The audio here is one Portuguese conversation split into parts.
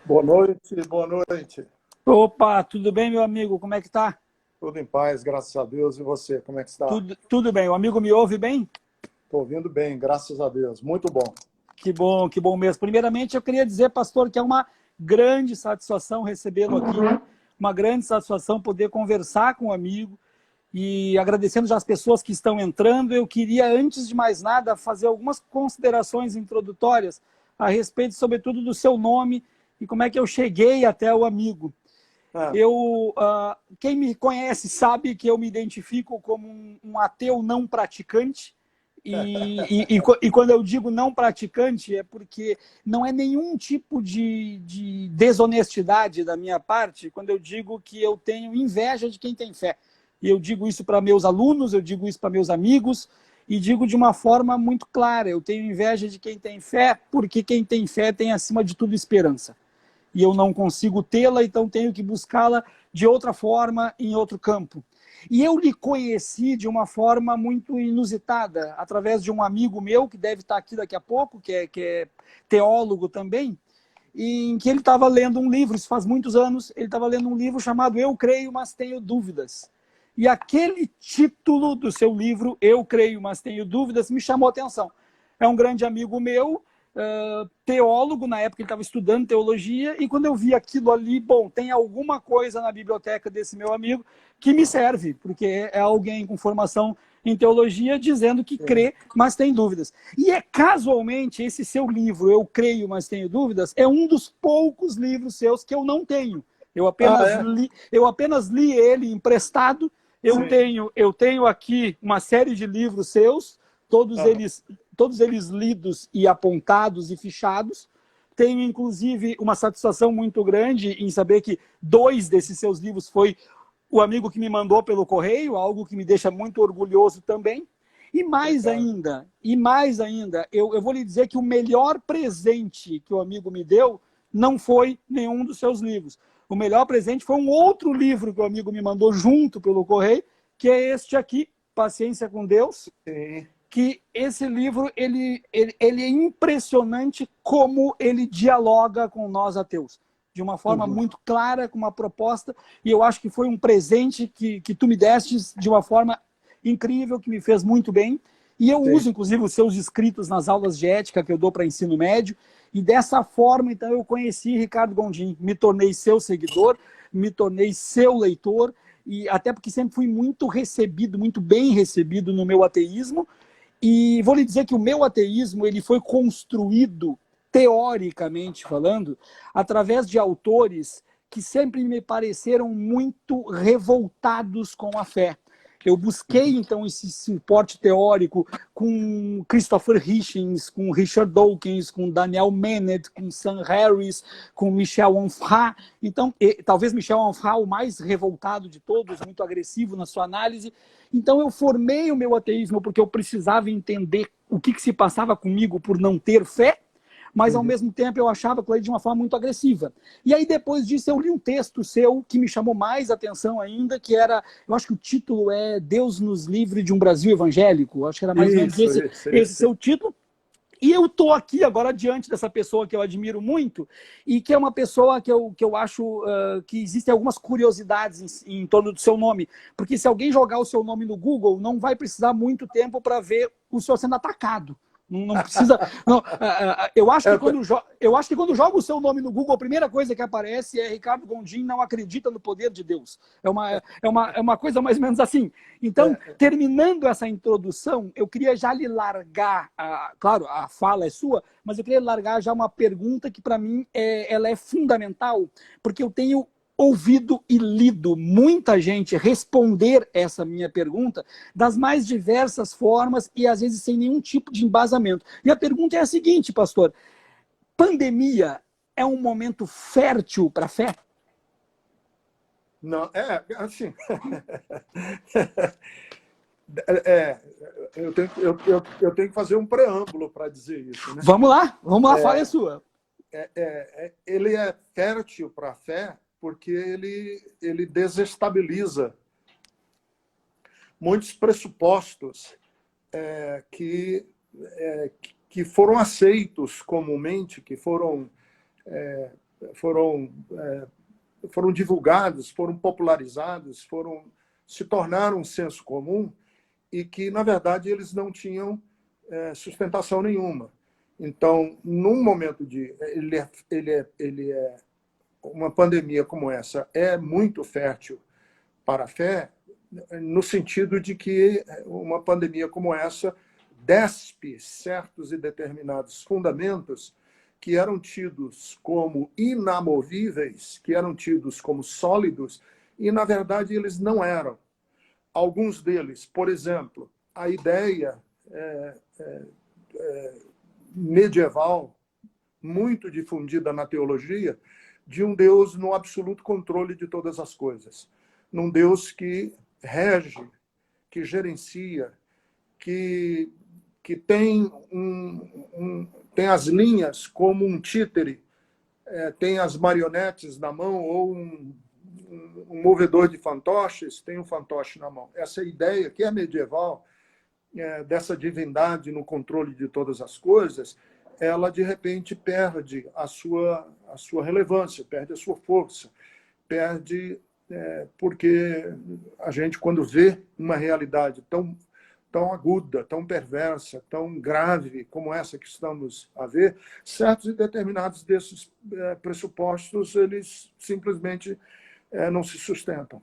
Boa noite, boa noite. Opa, tudo bem, meu amigo? Como é que tá? Tudo em paz, graças a Deus. E você, como é que está? Tudo bem. O amigo me ouve bem? Estou ouvindo bem, graças a Deus. Muito bom. Que bom mesmo. Primeiramente, eu queria dizer, pastor, que é uma grande satisfação recebê-lo aqui, uma grande satisfação poder conversar com o amigo e agradecendo já as pessoas que estão entrando. Eu queria, antes de mais nada, fazer algumas considerações introdutórias a respeito, sobretudo, do seu nome e como é que eu cheguei até o amigo. Ah, Quem me conhece sabe que eu me identifico como um ateu não praticante. E quando eu digo não praticante, é porque não é nenhum tipo de desonestidade da minha parte quando eu digo que eu tenho inveja de quem tem fé. E eu digo isso para meus alunos, eu digo isso para meus amigos, e digo de uma forma muito clara: eu tenho inveja de quem tem fé, porque quem tem fé tem, acima de tudo, esperança. E eu não consigo tê-la, então tenho que buscá-la de outra forma, em outro campo. E eu lhe conheci de uma forma muito inusitada, através de um amigo meu, que deve estar aqui daqui a pouco, que é teólogo também, em que ele estava lendo um livro, isso faz muitos anos, ele estava lendo um livro chamado Eu Creio, Mas Tenho Dúvidas. E aquele título do seu livro, Eu Creio, Mas Tenho Dúvidas, me chamou a atenção. É um grande amigo meu, teólogo, na época ele estava estudando teologia, e quando eu vi aquilo ali, bom, tem alguma coisa na biblioteca desse meu amigo que me serve, porque é alguém com formação em teologia dizendo que sim. crê, mas tem dúvidas. E é casualmente esse seu livro, Eu Creio, Mas Tenho Dúvidas, é um dos poucos livros seus que eu não tenho. Ah, é? Eu apenas li ele emprestado. Sim. Eu tenho aqui uma série de livros seus, todos Ah, eles, todos eles lidos e apontados e fichados. Tenho, inclusive, uma satisfação muito grande em saber que 2 desses seus livros foi o amigo que me mandou pelo correio, algo que me deixa muito orgulhoso também. obrigado. E mais ainda, eu vou lhe dizer que o melhor presente que o amigo me deu não foi nenhum dos seus livros. O melhor presente foi um outro livro que o amigo me mandou junto pelo correio, que é este aqui, Paciência com Deus, Sim. que esse livro ele é impressionante como ele dialoga com nós ateus, de uma forma Uhum. muito clara, com uma proposta, e eu acho que foi um presente que tu me deste de uma forma incrível, que me fez muito bem, e eu Sim. uso, inclusive, os seus escritos nas aulas de ética que eu dou para ensino médio, e dessa forma, então, eu conheci Ricardo Gondim, me tornei seu seguidor, me tornei seu leitor, e até porque sempre fui muito recebido, muito bem recebido no meu ateísmo, e vou lhe dizer que o meu ateísmo ele foi construído, teoricamente falando, através de autores que sempre me pareceram muito revoltados com a fé. Eu busquei, Uhum. então, esse suporte teórico com Christopher Hitchens, com Richard Dawkins, com Daniel Dennett, com Sam Harris, com Michel Onfray. Então, talvez Michel Onfray o mais revoltado de todos, muito agressivo na sua análise. Então, eu formei o meu ateísmo porque eu precisava entender o que se passava comigo por não ter fé, mas ao Uhum. mesmo tempo eu achava aquilo de uma forma muito agressiva. E aí depois disso eu li um texto seu que me chamou mais atenção ainda, que era, eu acho que o título é Deus nos livre de um Brasil evangélico, eu acho que era mais ou menos Isso, esse isso. seu título. E eu estou aqui agora diante dessa pessoa que eu admiro muito e que é uma pessoa que eu acho que existem algumas curiosidades em torno do seu nome. Porque se alguém jogar o seu nome no Google, não vai precisar muito tempo para ver o senhor sendo atacado. Não precisa. Não, eu acho que quando joga o seu nome no Google, a primeira coisa que aparece é Ricardo Gondim não acredita no poder de Deus. É uma coisa mais ou menos assim. Então, É, terminando essa introdução, eu queria já lhe largar, claro, a fala é sua, mas eu queria largar já uma pergunta que para mim ela é fundamental, porque eu tenho ouvido e lido muita gente responder essa minha pergunta das mais diversas formas e às vezes sem nenhum tipo de embasamento. E a pergunta é a seguinte, pastor: pandemia é um momento fértil para a fé? não, assim. É, eu tenho que fazer um preâmbulo para dizer isso, né? Vamos lá, fala a sua. Ele é fértil para a fé porque ele desestabiliza muitos pressupostos é, que, que foram aceitos comumente, que foram foram divulgados, foram popularizados, se tornaram um senso comum e que, na verdade, eles não tinham sustentação nenhuma. Então, num momento de... uma pandemia como essa é muito fértil para a fé, no sentido de que uma pandemia como essa despe certos e determinados fundamentos que eram tidos como inamovíveis, que eram tidos como sólidos, e, na verdade, eles não eram. Alguns deles, por exemplo, a ideia medieval, muito difundida na teologia, de um Deus no absoluto controle de todas as coisas. Num Deus que rege, que gerencia, que tem tem as linhas como um títere, tem as marionetes na mão ou um movedor de fantoches, tem um fantoche na mão. Essa ideia, que é medieval, dessa divindade no controle de todas as coisas, ela, de repente, perde a sua relevância, perde a sua força, perde porque a gente, quando vê uma realidade tão aguda, tão perversa, tão grave como essa que estamos a ver, certos e determinados desses pressupostos, eles simplesmente não se sustentam.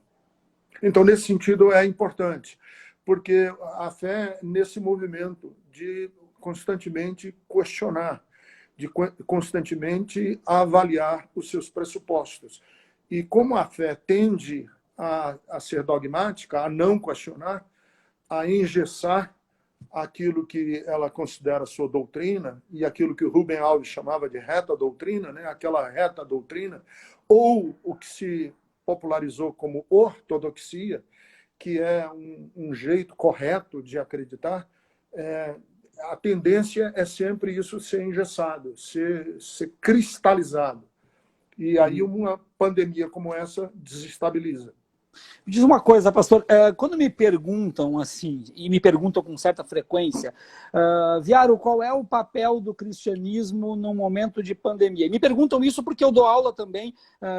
Então, nesse sentido, é importante, porque a fé, nesse movimento de constantemente questionar, de constantemente avaliar os seus pressupostos. E como a fé tende a ser dogmática, a não questionar, a engessar aquilo que ela considera sua doutrina, e aquilo que o Rubem Alves chamava de reta doutrina, né? Aquela reta doutrina, ou o que se popularizou como ortodoxia, que é um jeito correto de acreditar, a tendência é sempre isso ser engessado, ser cristalizado. E aí uma pandemia como essa desestabiliza. Diz uma coisa, pastor, quando me perguntam assim, e me perguntam com certa frequência, Viaro, qual é o papel do cristianismo num momento de pandemia? E me perguntam isso porque eu dou aula também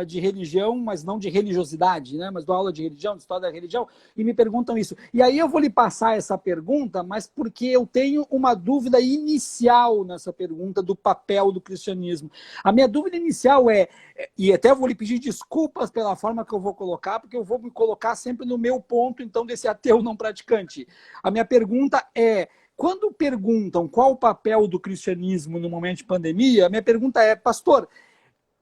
de religião, mas não de religiosidade, né? Mas dou aula de religião, de história da religião, e me perguntam isso. E aí eu vou lhe passar essa pergunta, mas porque eu tenho uma dúvida inicial nessa pergunta do papel do cristianismo. A minha dúvida inicial e até vou lhe pedir desculpas pela forma que eu vou colocar, porque eu vou me colocar sempre no meu ponto, então, desse ateu não praticante. A minha pergunta é, quando perguntam qual o papel do cristianismo no momento de pandemia, a minha pergunta é, pastor,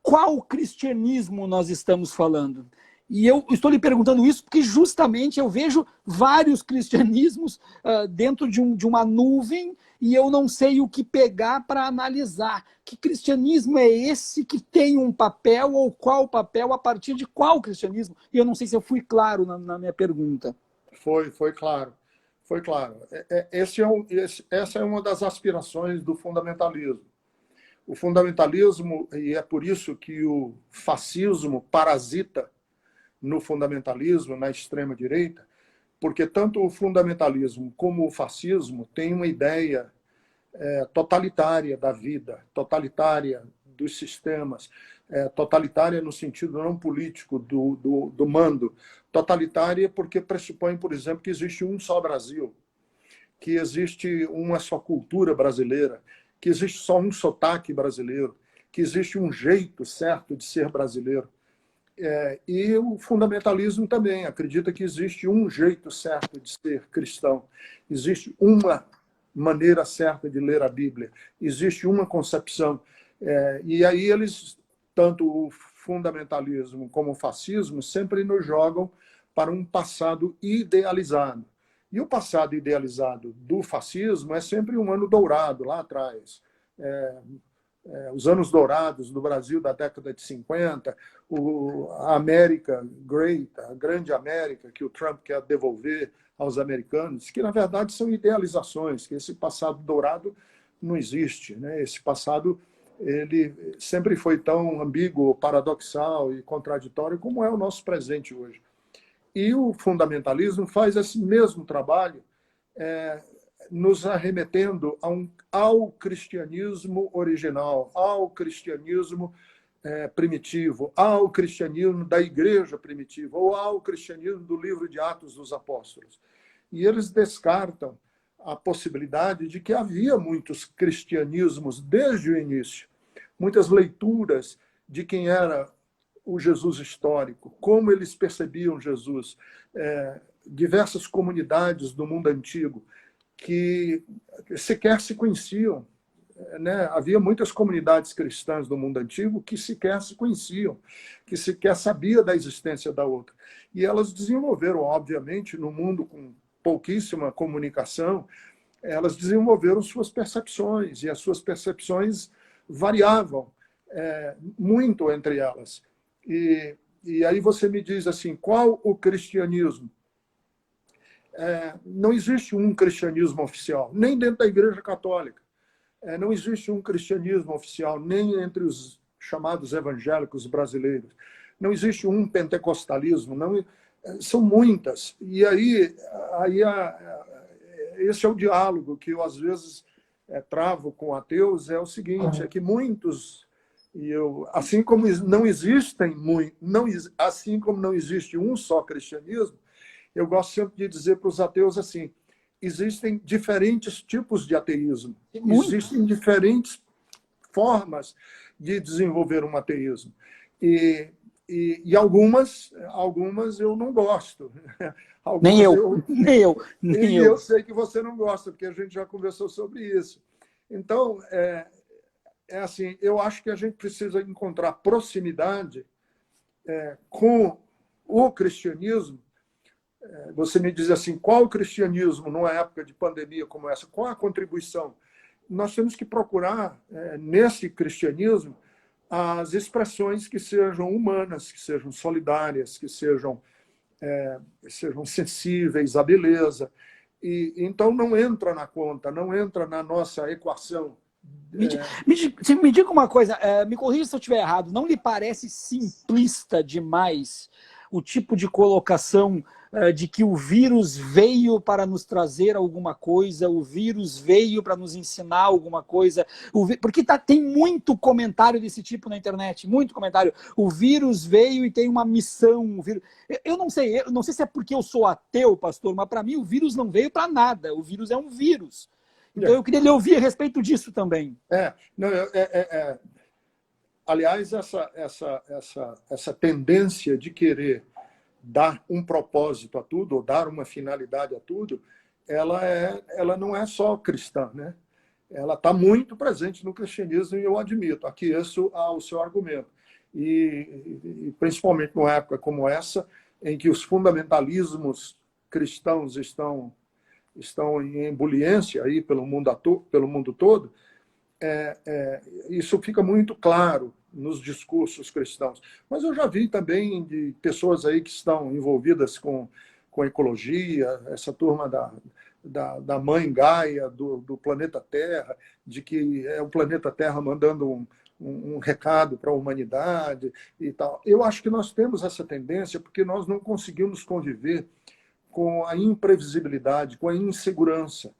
qual cristianismo nós estamos falando? E eu estou lhe perguntando isso porque justamente eu vejo vários cristianismos dentro de uma nuvem e eu não sei o que pegar para analisar. Que cristianismo é esse que tem um papel ou qual papel a partir de qual cristianismo? E eu não sei se eu fui claro na minha pergunta. Foi claro. Foi claro. Essa é uma das aspirações do fundamentalismo. O fundamentalismo, e é por isso que o fascismo parasita no fundamentalismo, na extrema-direita, porque tanto o fundamentalismo como o fascismo têm uma ideia totalitária da vida, totalitária dos sistemas, totalitária no sentido não político do mando, totalitária porque pressupõe, por exemplo, que existe um só Brasil, que existe uma só cultura brasileira, que existe só um sotaque brasileiro, que existe um jeito certo de ser brasileiro. E o fundamentalismo também acredita que existe um jeito certo de ser cristão, existe uma maneira certa de ler a Bíblia, existe uma concepção. E aí eles, tanto o fundamentalismo como o fascismo, sempre nos jogam para um passado idealizado. E o passado idealizado do fascismo é sempre um ano dourado, lá atrás. Os anos dourados do Brasil da década de 50, a América Great, a grande América que o Trump quer devolver aos americanos, que na verdade são idealizações, que esse passado dourado não existe, né? Esse passado ele sempre foi tão ambíguo, paradoxal e contraditório como é o nosso presente hoje. E o fundamentalismo faz esse mesmo trabalho, nos arremetendo ao cristianismo original, ao cristianismo primitivo, há o cristianismo da igreja primitiva, ou há o cristianismo do livro de Atos dos Apóstolos. E eles descartam a possibilidade de que havia muitos cristianismos desde o início, muitas leituras de quem era o Jesus histórico, como eles percebiam Jesus, diversas comunidades do mundo antigo que sequer se conheciam, né? Havia muitas comunidades cristãs do mundo antigo que sequer se conheciam, que sequer sabia da existência da outra. E elas desenvolveram, obviamente, no mundo com pouquíssima comunicação, elas desenvolveram suas percepções, e as suas percepções variavam muito entre elas. E aí você me diz assim, qual o cristianismo? Não existe um cristianismo oficial, nem dentro da Igreja Católica. Não existe um cristianismo oficial, nem entre os chamados evangélicos brasileiros. Não existe um pentecostalismo, não, são muitas. E aí esse é o diálogo que eu, às vezes, travo com ateus, é o seguinte, é que muitos, assim como não existem assim como não existe um só cristianismo, eu gosto sempre de dizer para os ateus assim, existem diferentes tipos de ateísmo. Existem diferentes formas de desenvolver um ateísmo. E algumas eu não gosto. Nem eu. Eu sei que você não gosta, porque a gente já conversou sobre isso. Então, assim, eu acho que a gente precisa encontrar proximidade com o cristianismo. Você me diz assim, qual o cristianismo numa época de pandemia como essa? Qual a contribuição? Nós temos que procurar, nesse cristianismo, as expressões que sejam humanas, que sejam solidárias, que sejam sensíveis à beleza. Então, não entra na conta, não entra na nossa equação. Me diga uma coisa, me corrija se eu estiver errado, não lhe parece simplista demais o tipo de colocação de que o vírus veio para nos trazer alguma coisa, o vírus veio para nos ensinar alguma coisa, porque tem muito comentário desse tipo na internet, muito comentário. O vírus veio e tem uma missão. Eu não sei se é porque eu sou ateu, pastor, mas para mim o vírus não veio para nada, o vírus é um vírus. Então eu queria lhe ouvir a respeito disso também. Aliás, essa tendência de querer dar um propósito a tudo, ou dar uma finalidade a tudo, ela não é só cristã, né? Ela está muito presente no cristianismo, e eu admito, aqueço ao seu argumento. E principalmente numa época como essa, em que os fundamentalismos cristãos estão em ebuliência aí pelo mundo todo, isso fica muito claro nos discursos cristãos. Mas eu já vi também de pessoas aí que estão envolvidas com ecologia, essa turma da mãe Gaia, do planeta Terra, de que é o planeta Terra mandando um recado para a humanidade e tal. Eu acho que nós temos essa tendência porque nós não conseguimos conviver com a imprevisibilidade, com a insegurança.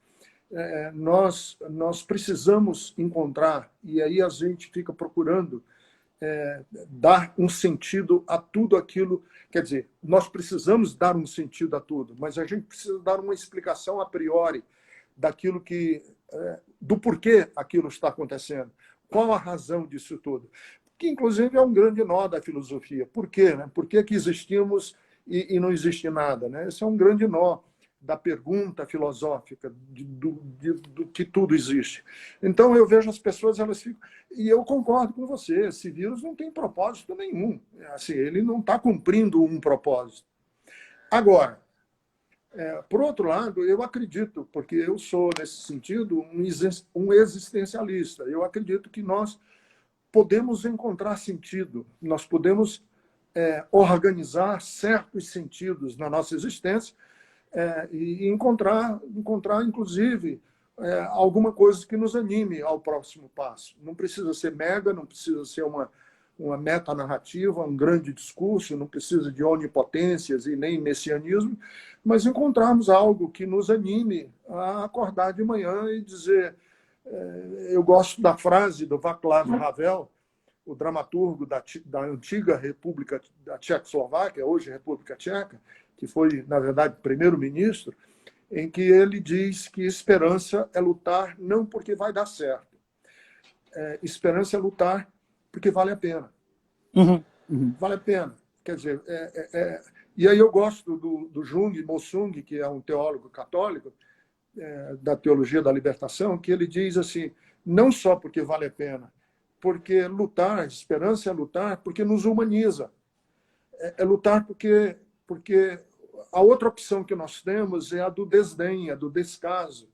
Nós precisamos encontrar, e aí a gente fica procurando dar um sentido a tudo aquilo. Quer dizer, nós precisamos dar um sentido a tudo, mas a gente precisa dar uma explicação a priori daquilo do porquê aquilo está acontecendo. Qual a razão disso tudo? Que, inclusive, é um grande nó da filosofia. Por quê? Né? Por que existimos e não existe nada? Né? Esse é um grande nó da pergunta filosófica do que tudo existe. Então, eu vejo as pessoas, elas ficam... E eu concordo com você, esse vírus não tem propósito nenhum. Assim, ele não está cumprindo um propósito. Agora, por outro lado, eu acredito, porque eu sou, nesse sentido, um existencialista. Eu acredito que nós podemos encontrar sentido, nós podemos organizar certos sentidos na nossa existência, e encontrar, inclusive, alguma coisa que nos anime ao próximo passo. Não precisa ser mega, não precisa ser uma metanarrativa, um grande discurso, não precisa de onipotências e nem messianismo, mas encontrarmos algo que nos anime a acordar de manhã e dizer... Eu gosto da frase do Václav Havel, o dramaturgo da antiga República da Tchecoslováquia, hoje República Tcheca, que foi, na verdade, primeiro-ministro, em que ele diz que esperança é lutar não porque vai dar certo. Esperança é lutar porque vale a pena. Vale a pena. Quer dizer, e aí eu gosto do Jung, Mossung, que é um teólogo católico, da teologia da libertação, que ele diz assim, não só porque vale a pena, porque lutar, esperança é lutar porque nos humaniza. É lutar porque a outra opção que nós temos é a do desdém, a do descaso.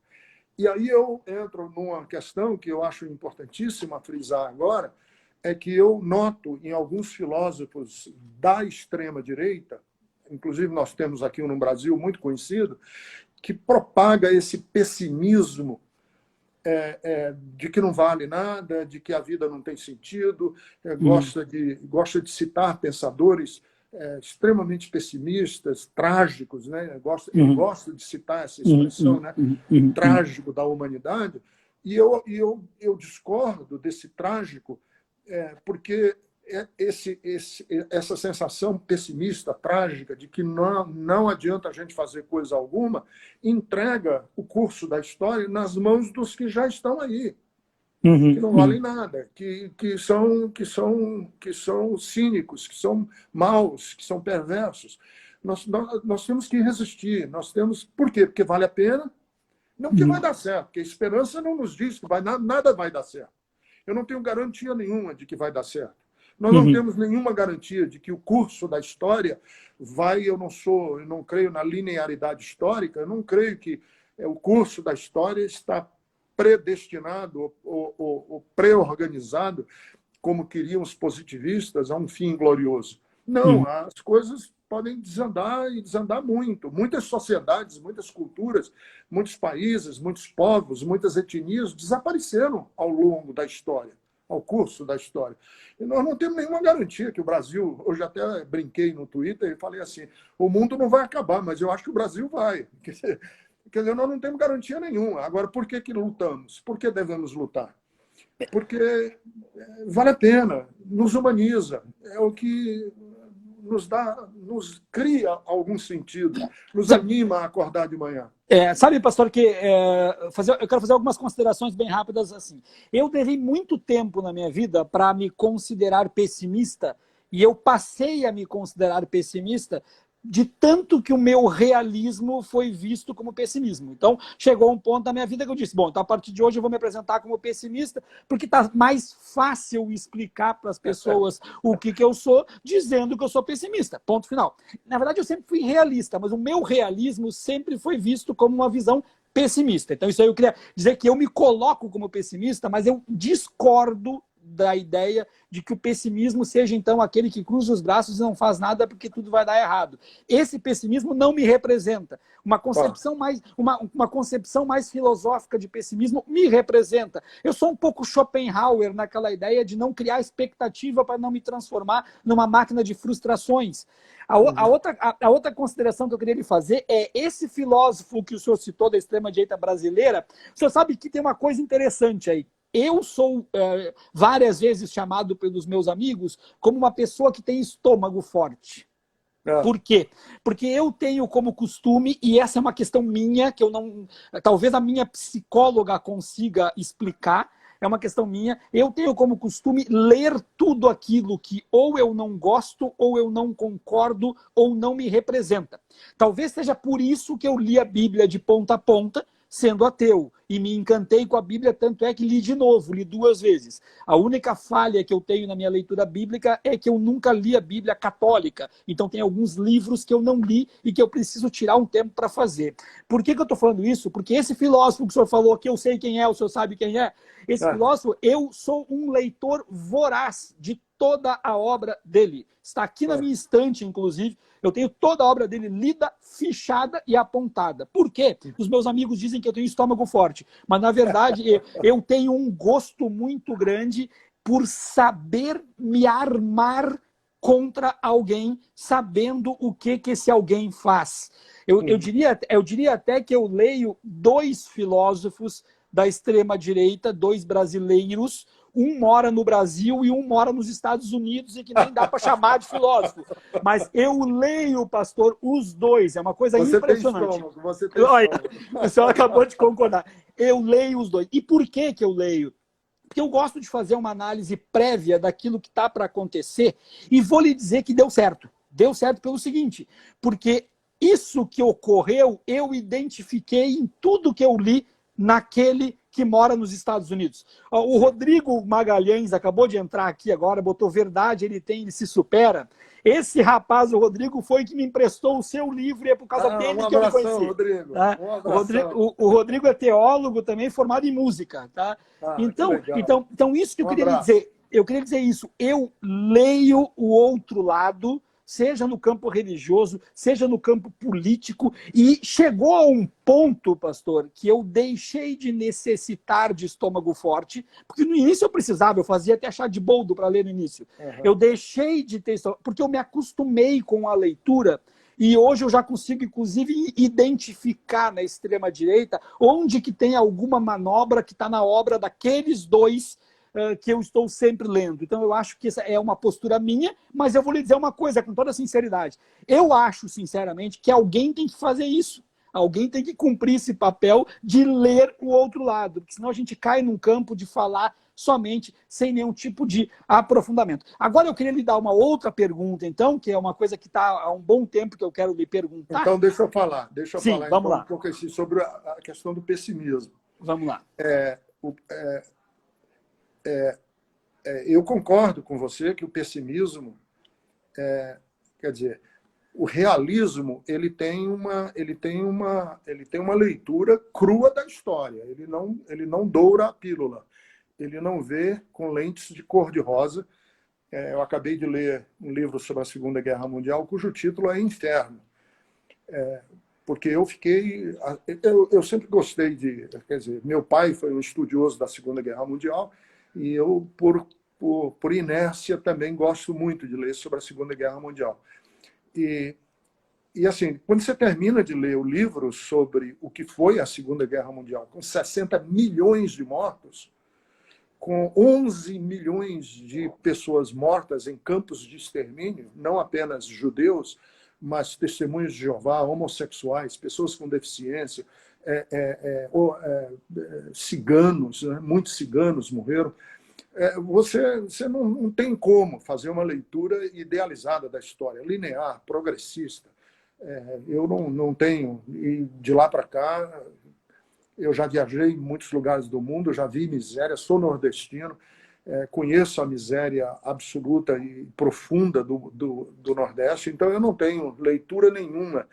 E aí eu entro numa questão que eu acho importantíssima frisar agora, é que eu noto em alguns filósofos da extrema-direita, inclusive nós temos aqui um no Brasil muito conhecido, que propaga esse pessimismo de que não vale nada, de que a vida não tem sentido, gosta de citar pensadores extremamente pessimistas, trágicos, né? Eu gosto de citar essa expressão, né? Trágico da humanidade, e eu discordo desse trágico, porque essa sensação pessimista, trágica, de que não adianta a gente fazer coisa alguma, entrega o curso da história nas mãos dos que já estão aí, que não valem nada, que são cínicos, que são maus, que são perversos. Nós temos que resistir. Por quê? Porque vale a pena, não que vai dar certo, porque a esperança não nos diz que nada vai dar certo. Eu não tenho garantia nenhuma de que vai dar certo. Nós não temos nenhuma garantia de que o curso da história eu não creio na linearidade histórica, eu não creio que o curso da história está predestinado ou pré-organizado, como queriam os positivistas, a um fim glorioso. Não, as coisas podem desandar e desandar muito. Muitas sociedades, muitas culturas, muitos países, muitos povos, muitas etnias desapareceram ao longo da história, ao curso da história. E nós não temos nenhuma garantia que o Brasil... Hoje até brinquei no Twitter e falei assim, o mundo não vai acabar, mas eu acho que o Brasil vai. Quer dizer, nós não temos garantia nenhuma. Agora, por que lutamos? Por que devemos lutar? Porque vale a pena, nos humaniza, é o que nos cria algum sentido, nos anima a acordar de manhã. Sabe, pastor, que eu quero fazer algumas considerações bem rápidas assim. Eu levei muito tempo na minha vida para me considerar pessimista, e eu passei a me considerar pessimista de tanto que o meu realismo foi visto como pessimismo. Então, chegou um ponto da minha vida que eu disse, bom, então a partir de hoje eu vou me apresentar como pessimista, porque está mais fácil explicar para as pessoas o que eu sou, dizendo que eu sou pessimista. Ponto final. Na verdade, eu sempre fui realista, mas o meu realismo sempre foi visto como uma visão pessimista. Então, isso aí eu queria dizer que eu me coloco como pessimista, mas eu discordo da ideia de que o pessimismo seja, então, aquele que cruza os braços e não faz nada porque tudo vai dar errado. Esse pessimismo não me representa. Uma concepção mais filosófica de pessimismo me representa. Eu sou um pouco Schopenhauer naquela ideia de não criar expectativa para não me transformar numa máquina de frustrações. A outra consideração que eu queria lhe fazer é esse filósofo que o senhor citou da extrema-direita brasileira. O senhor sabe que tem uma coisa interessante aí. Eu sou várias vezes chamado pelos meus amigos como uma pessoa que tem estômago forte. Por quê? Porque eu tenho como costume, e essa é uma questão minha, que eu não... Talvez a minha psicóloga consiga explicar, é uma questão minha, eu tenho como costume ler tudo aquilo que ou eu não gosto, ou eu não concordo, ou não me representa. Talvez seja por isso que eu li a Bíblia de ponta a ponta, sendo ateu, e me encantei com a Bíblia, tanto é que li de novo, li 2 vezes. A única falha que eu tenho na minha leitura bíblica é que eu nunca li a Bíblia católica, então tem alguns livros que eu não li e que eu preciso tirar um tempo para fazer. Por que eu estou falando isso? Porque esse filósofo que o senhor falou, que eu sei quem é, o senhor sabe quem é, esse filósofo, eu sou um leitor voraz de toda a obra dele. Está aqui na minha estante, inclusive. Eu tenho toda a obra dele lida, fichada e apontada. Por quê? Os meus amigos dizem que eu tenho estômago forte. Mas, na verdade, eu tenho um gosto muito grande por saber me armar contra alguém, sabendo o que esse alguém faz. Eu diria até que eu leio 2 filósofos da extrema-direita, 2 brasileiros, um mora no Brasil e um mora nos Estados Unidos e que nem dá para chamar de filósofo. Mas eu leio, pastor, os dois. É uma coisa impressionante. Você tem estômago. O senhor acabou de concordar. Eu leio os dois. E por que eu leio? Porque eu gosto de fazer uma análise prévia daquilo que está para acontecer e vou lhe dizer que deu certo. Deu certo pelo seguinte, porque isso que ocorreu, eu identifiquei em tudo que eu li naquele que mora nos Estados Unidos. O Rodrigo Magalhães acabou de entrar aqui agora, botou verdade, ele se supera. Esse rapaz, o Rodrigo, foi que me emprestou o seu livro e é por causa dele que eu conheci. Rodrigo. Tá? O Rodrigo é teólogo também, formado em música. Tá? Então, isso que eu queria dizer. Eu queria dizer isso. Eu leio o outro lado, seja no campo religioso, seja no campo político, e chegou a um ponto, pastor, que eu deixei de necessitar de estômago forte, porque no início eu precisava, eu fazia até chá de boldo para ler no início. Eu deixei de ter estômago, porque eu me acostumei com a leitura, e hoje eu já consigo, inclusive, identificar na extrema-direita onde que tem alguma manobra que está na obra daqueles dois que eu estou sempre lendo. Então, eu acho que essa é uma postura minha, mas eu vou lhe dizer uma coisa, com toda sinceridade. Eu acho, sinceramente, que alguém tem que fazer isso. Alguém tem que cumprir esse papel de ler o outro lado, porque senão a gente cai num campo de falar somente, sem nenhum tipo de aprofundamento. Agora, eu queria lhe dar uma outra pergunta, então, que é uma coisa que está há um bom tempo que eu quero lhe perguntar. Então, deixa eu falar. Sim, vamos lá. Um pouco assim, sobre a questão do pessimismo. Vamos lá. Eu concordo com você que o pessimismo, quer dizer, o realismo ele tem uma leitura crua da história. Ele não doura a pílula. Ele não vê com lentes de cor-de-rosa. Eu acabei de ler um livro sobre a Segunda Guerra Mundial, cujo título é Inferno. Porque eu sempre gostei quer dizer, meu pai foi um estudioso da Segunda Guerra Mundial, e eu, por inércia, também gosto muito de ler sobre a Segunda Guerra Mundial. E assim, quando você termina de ler o livro sobre o que foi a Segunda Guerra Mundial, com 60 milhões de mortos, com 11 milhões de pessoas mortas em campos de extermínio, não apenas judeus, mas testemunhos de Jeová, homossexuais, pessoas com deficiência, ciganos, né? Muitos ciganos morreram. Você não tem como fazer uma leitura idealizada da história, linear, progressista. Eu não tenho. E de lá para cá, eu já viajei em muitos lugares do mundo, já vi miséria, sou nordestino, conheço a miséria absoluta e profunda do Nordeste, então eu não tenho leitura nenhuma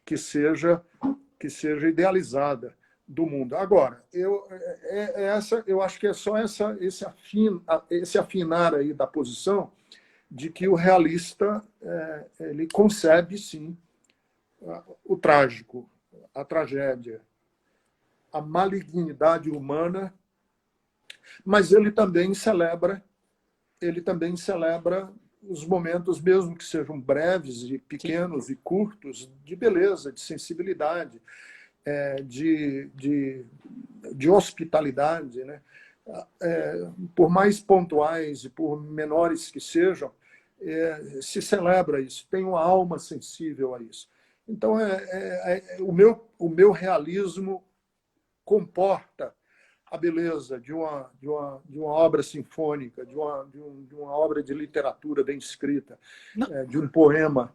que seja idealizada do mundo. Agora, eu acho que é só esse afinar aí da posição de que o realista ele concebe, sim, o trágico, a tragédia, a malignidade humana, mas ele também celebra os momentos, mesmo que sejam breves e pequenos e curtos, de beleza, de sensibilidade, de hospitalidade, né? Por mais pontuais e por menores que sejam, se celebra isso, tem uma alma sensível a isso. Então, o meu realismo comporta a beleza de uma obra sinfônica, de uma obra de literatura bem escrita, de um poema,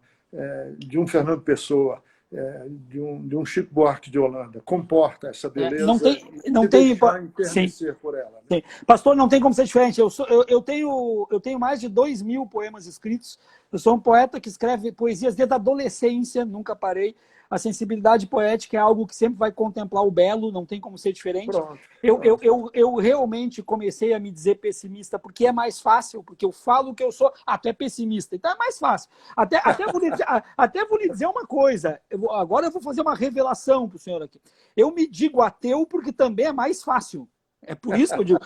de um Fernando Pessoa, de um Chico Buarque de Holanda. Comporta essa beleza não tem enternecer por ela. Né? Pastor, não tem como ser diferente. Eu tenho mais de 2.000 poemas escritos. Eu sou um poeta que escreve poesias desde a adolescência, nunca parei. A sensibilidade poética é algo que sempre vai contemplar o belo, não tem como ser diferente. Pronto. Eu realmente comecei a me dizer pessimista, porque é mais fácil, porque eu falo que eu sou até pessimista, então é mais fácil. Até vou lhe dizer uma coisa, agora eu vou fazer uma revelação para o senhor aqui. Eu me digo ateu porque também é mais fácil. É por isso que eu digo.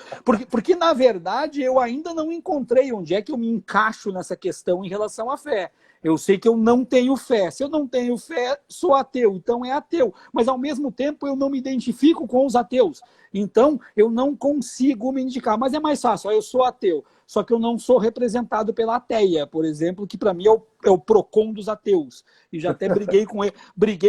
Porque, na verdade, eu ainda não encontrei onde é que eu me encaixo nessa questão em relação à fé. Eu sei que eu não tenho fé. Se eu não tenho fé, sou ateu. Então é ateu. Mas, ao mesmo tempo, eu não me identifico com os ateus. Então, eu não consigo me indicar. Mas é mais fácil. Eu sou ateu. Só que eu não sou representado pela ateia, por exemplo, que para mim é o PROCON dos ateus. E já até briguei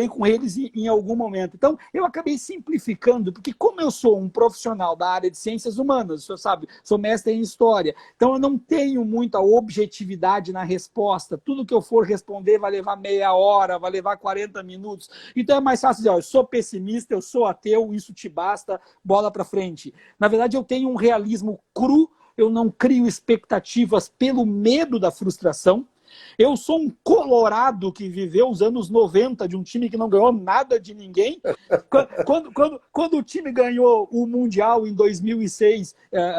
com eles em algum momento. Então, eu acabei simplificando, porque como eu sou um profissional da área de ciências humanas, o senhor sabe, sou mestre em história, então eu não tenho muita objetividade na resposta. Tudo que eu for responder vai levar meia hora, vai levar 40 minutos. Então é mais fácil dizer, ó, eu sou pessimista, eu sou ateu, isso te basta, bola para frente. Na verdade, eu tenho um realismo cru, eu não crio expectativas pelo medo da frustração. Eu sou um colorado que viveu os anos 90 de um time que não ganhou nada de ninguém. Quando o time ganhou o Mundial em 2006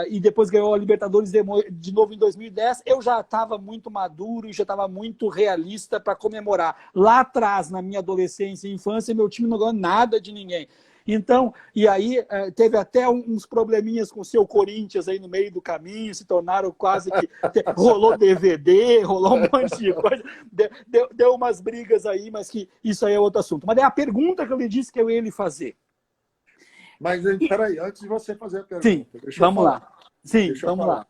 e depois ganhou a Libertadores de novo em 2010, eu já estava muito maduro e já estava muito realista para comemorar. Lá atrás, na minha adolescência e infância, meu time não ganhou nada de ninguém. Então, e aí teve até uns probleminhas com o seu Corinthians aí no meio do caminho, se tornaram quase que... rolou DVD, rolou um monte de coisa, deu umas brigas aí, mas que isso aí é outro assunto. Mas é a pergunta que eu lhe disse que eu ia lhe fazer. Mas, peraí, antes de você fazer a pergunta... Sim, vamos lá. Sim, vamos lá.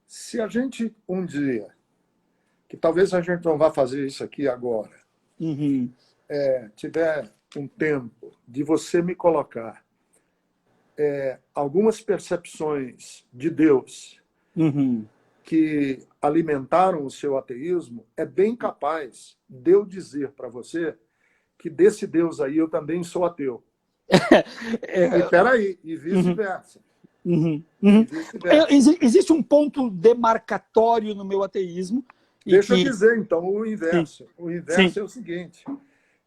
Se a gente, um dia, que talvez a gente não vá fazer isso aqui agora, tiver um tempo de você me colocar algumas percepções de Deus que alimentaram o seu ateísmo, é bem capaz de eu dizer para você que desse Deus aí eu também sou ateu. E peraí, e vice-versa. Existe um ponto demarcatório no meu ateísmo. Deixa eu dizer, então, o inverso. Sim. O inverso é o seguinte...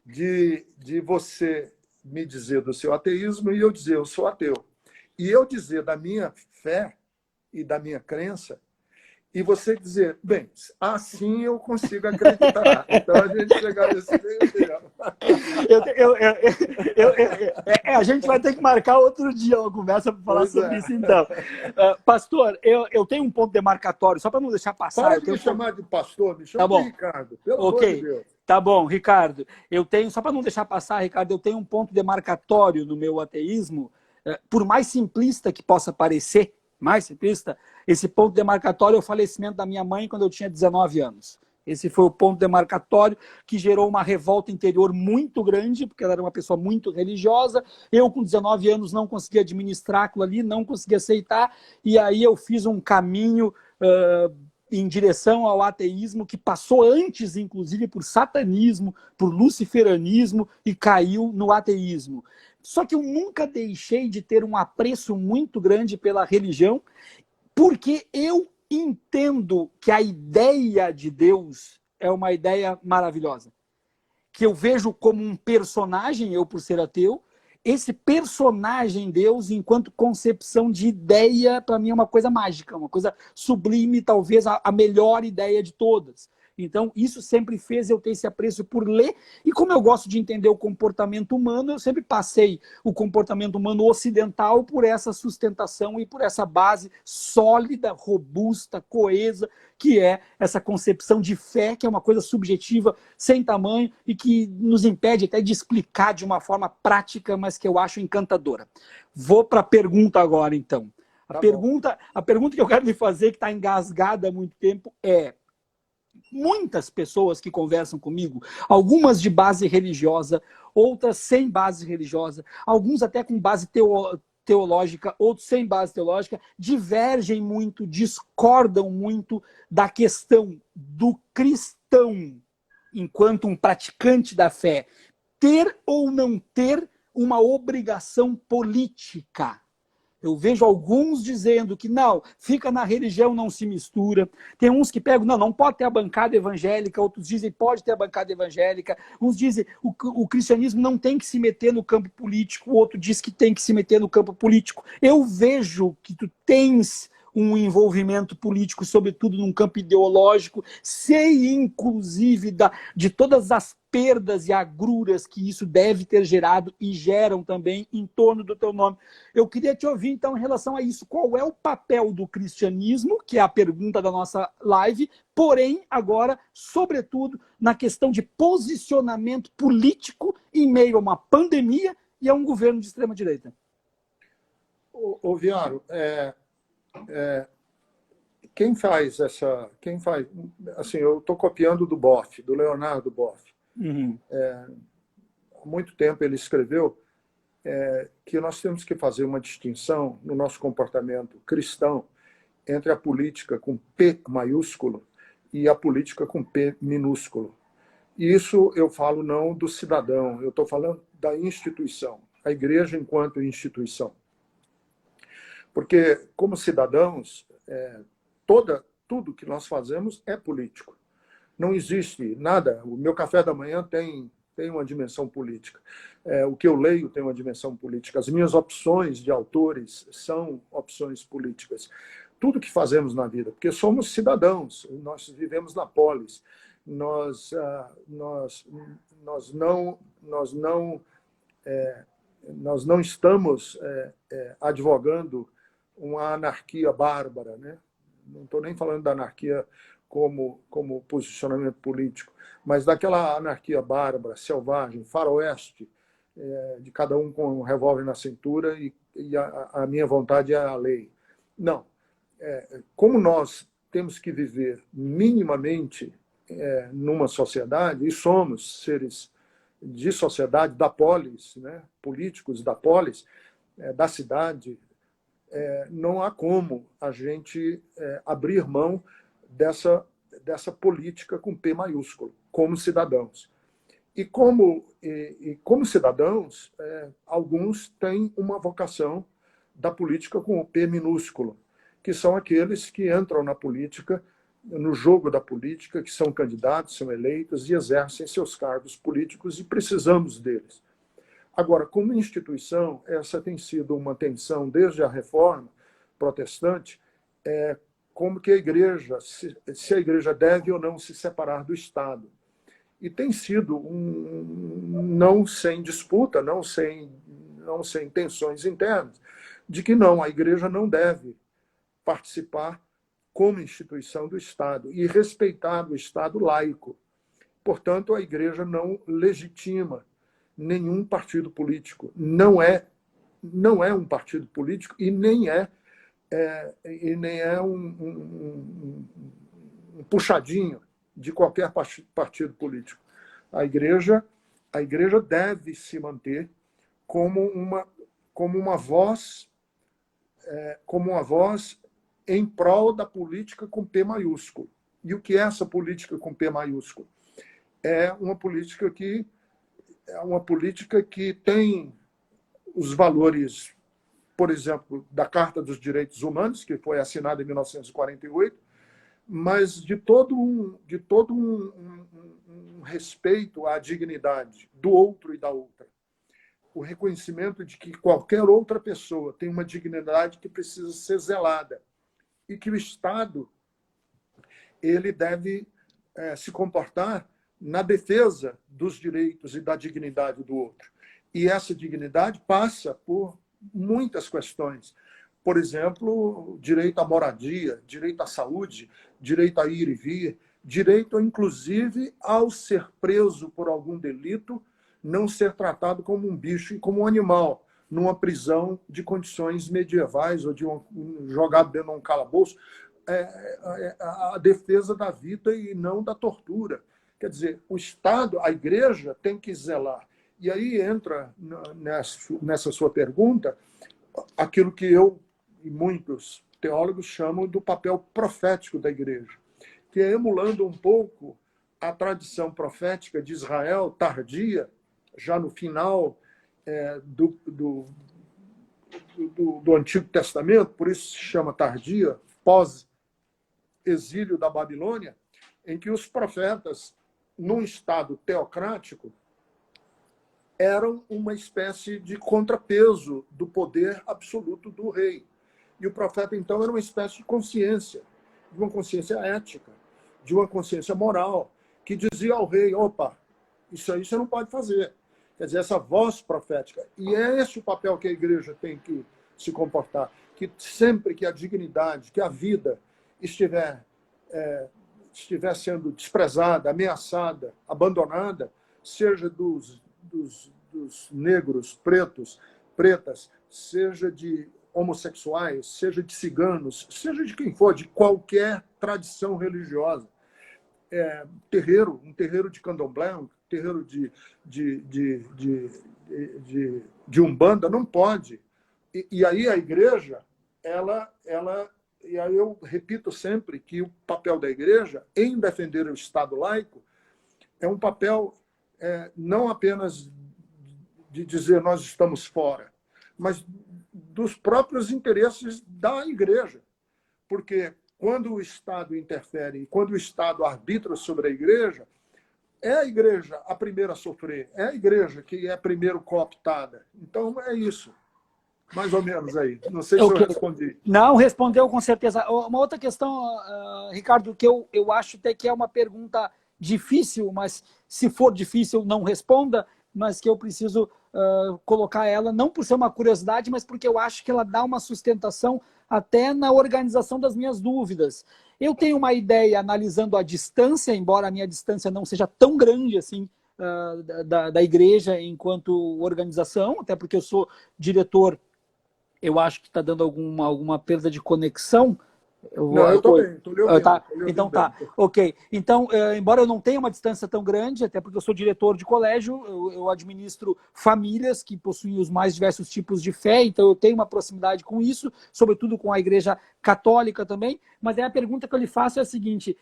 De você me dizer do seu ateísmo e eu dizer eu sou ateu. E eu dizer da minha fé e da minha crença e você dizer, bem, assim eu consigo acreditar. Então a gente chegar nesse meio termo. A gente vai ter que marcar outro dia uma conversa para falar sobre isso, então. Pastor, eu tenho um ponto demarcatório, só para não deixar passar. Para de me chamar de pastor, me chama de Ricardo, pelo amor de Deus. Tá bom, Ricardo. Só para não deixar passar, Ricardo, eu tenho um ponto demarcatório no meu ateísmo, por mais simplista que possa parecer, esse ponto demarcatório é o falecimento da minha mãe quando eu tinha 19 anos. Esse foi o ponto demarcatório que gerou uma revolta interior muito grande, porque ela era uma pessoa muito religiosa. Eu, com 19 anos, não conseguia administrar aquilo ali, não conseguia aceitar, e aí eu fiz um caminho em direção ao ateísmo que passou antes, inclusive, por satanismo, por luciferanismo e caiu no ateísmo. Só que eu nunca deixei de ter um apreço muito grande pela religião, porque eu entendo que a ideia de Deus é uma ideia maravilhosa. Que eu vejo como um personagem, eu por ser ateu, esse personagem Deus, enquanto concepção de ideia, para mim é uma coisa mágica, uma coisa sublime, talvez a melhor ideia de todas. Então, isso sempre fez eu ter esse apreço por ler, e como eu gosto de entender o comportamento humano, eu sempre passei o comportamento humano ocidental por essa sustentação e por essa base sólida, robusta, coesa, que é essa concepção de fé, que é uma coisa subjetiva, sem tamanho, e que nos impede até de explicar de uma forma prática, mas que eu acho encantadora. Vou para a pergunta agora, então. A pergunta que eu quero lhe fazer, que está engasgada há muito tempo, é: muitas pessoas que conversam comigo, algumas de base religiosa, outras sem base religiosa, alguns até com base teológica, outros sem base teológica, divergem muito, discordam muito da questão do cristão, enquanto um praticante da fé, ter ou não ter uma obrigação política. Eu vejo alguns dizendo que não, fica na religião, não se mistura. Tem uns que pegam, não pode ter a bancada evangélica, outros dizem pode ter a bancada evangélica. Uns dizem o cristianismo não tem que se meter no campo político, o outro diz que tem que se meter no campo político. Eu vejo que tu tens um envolvimento político, sobretudo num campo ideológico. Sei, inclusive, de todas as perdas e agruras que isso deve ter gerado e geram também em torno do teu nome. Eu queria te ouvir, então, em relação a isso. Qual é o papel do cristianismo, que é a pergunta da nossa live, porém, agora, sobretudo, na questão de posicionamento político em meio a uma pandemia e a um governo de extrema-direita? Ô Viaro, quem faz essa... Assim, eu estou copiando do Boff, do Leonardo Boff. Uhum. Há muito tempo ele escreveu que nós temos que fazer uma distinção no nosso comportamento cristão entre a política com P maiúsculo e a política com P minúsculo. E isso eu falo não do cidadão, eu estou falando da instituição, a igreja enquanto instituição. Porque, como cidadãos, tudo que nós fazemos é político. Não existe nada. O meu café da manhã tem uma dimensão política. O que eu leio tem uma dimensão política. As minhas opções de autores são opções políticas. Tudo que fazemos na vida, porque somos cidadãos, nós vivemos na polis, nós não estamos advogando uma anarquia bárbara, né? Não estou nem falando da anarquia como posicionamento político, mas daquela anarquia bárbara, selvagem, faroeste, de cada um com um revólver na cintura e a minha vontade é a lei. Não. Como nós temos que viver minimamente numa sociedade, e somos seres de sociedade, da polis, né? Políticos da polis, da cidade, não há como a gente abrir mão dessa política com P maiúsculo, como cidadãos. E como cidadãos, alguns têm uma vocação da política com o P minúsculo, que são aqueles que entram na política, no jogo da política, que são candidatos, são eleitos e exercem seus cargos políticos e precisamos deles. Agora, como instituição, essa tem sido uma tensão desde a Reforma Protestante, como que a Igreja, se a Igreja deve ou não se separar do Estado. E tem sido não sem disputa, não sem tensões internas, de que não, a Igreja não deve participar como instituição do Estado e respeitar o Estado laico. Portanto, a Igreja não legitima nenhum partido político. Não é um partido político e nem é um puxadinho de qualquer partido político. A igreja deve se manter como uma voz em prol da política com P maiúsculo. E o que é essa política com P maiúsculo? É uma política que tem os valores, por exemplo, da Carta dos Direitos Humanos, que foi assinada em 1948, mas de todo um respeito à dignidade do outro e da outra. O reconhecimento de que qualquer outra pessoa tem uma dignidade que precisa ser zelada e que o Estado ele deve se comportar na defesa dos direitos e da dignidade do outro. E essa dignidade passa por muitas questões. Por exemplo, direito à moradia, direito à saúde, direito a ir e vir, direito, inclusive, ao ser preso por algum delito, não ser tratado como um bicho e como um animal, numa prisão de condições medievais ou jogado dentro de um calabouço. A defesa da vida e não da tortura. Quer dizer, o Estado, a Igreja tem que zelar. E aí entra nessa sua pergunta aquilo que eu e muitos teólogos chamam do papel profético da Igreja, que é emulando um pouco a tradição profética de Israel, tardia, já no final do Antigo Testamento, por isso se chama tardia, pós-exílio da Babilônia, em que os profetas, num estado teocrático, eram uma espécie de contrapeso do poder absoluto do rei. E o profeta, então, era uma espécie de consciência ética, de uma consciência moral, que dizia ao rei, opa, isso aí você não pode fazer. Quer dizer, essa voz profética. E é esse o papel que a igreja tem que se comportar. Que sempre que a dignidade, que a vida estiver sendo desprezada, ameaçada, abandonada, seja dos negros, pretos, pretas, seja de homossexuais, seja de ciganos, seja de quem for, de qualquer tradição religiosa. Um terreiro de candomblé, um terreiro de umbanda, não pode. E aí a igreja, e aí eu repito sempre que o papel da igreja em defender o Estado laico é um papel não apenas de dizer nós estamos fora, mas dos próprios interesses da igreja. Porque quando o Estado interfere, quando o Estado arbitra sobre a igreja, é a igreja a primeira a sofrer, é a igreja que é primeiro cooptada. Então, é isso. Mais ou menos aí. Não sei se eu respondi. Não, respondeu com certeza. Uma outra questão, Ricardo, que eu acho até que é uma pergunta difícil, mas se for difícil, não responda, mas que eu preciso colocar ela, não por ser uma curiosidade, mas porque eu acho que ela dá uma sustentação até na organização das minhas dúvidas. Eu tenho uma ideia, analisando a distância, embora a minha distância não seja tão grande assim, da igreja enquanto organização, até porque eu sou diretor. Eu acho que está dando alguma perda de conexão. Eu estou bem, estou lhe ouvindo. Tá. Então tá, ok. Então, embora eu não tenha uma distância tão grande, até porque eu sou diretor de colégio, eu administro famílias que possuem os mais diversos tipos de fé, então eu tenho uma proximidade com isso, sobretudo com a igreja católica também, mas a pergunta que eu lhe faço é a seguinte: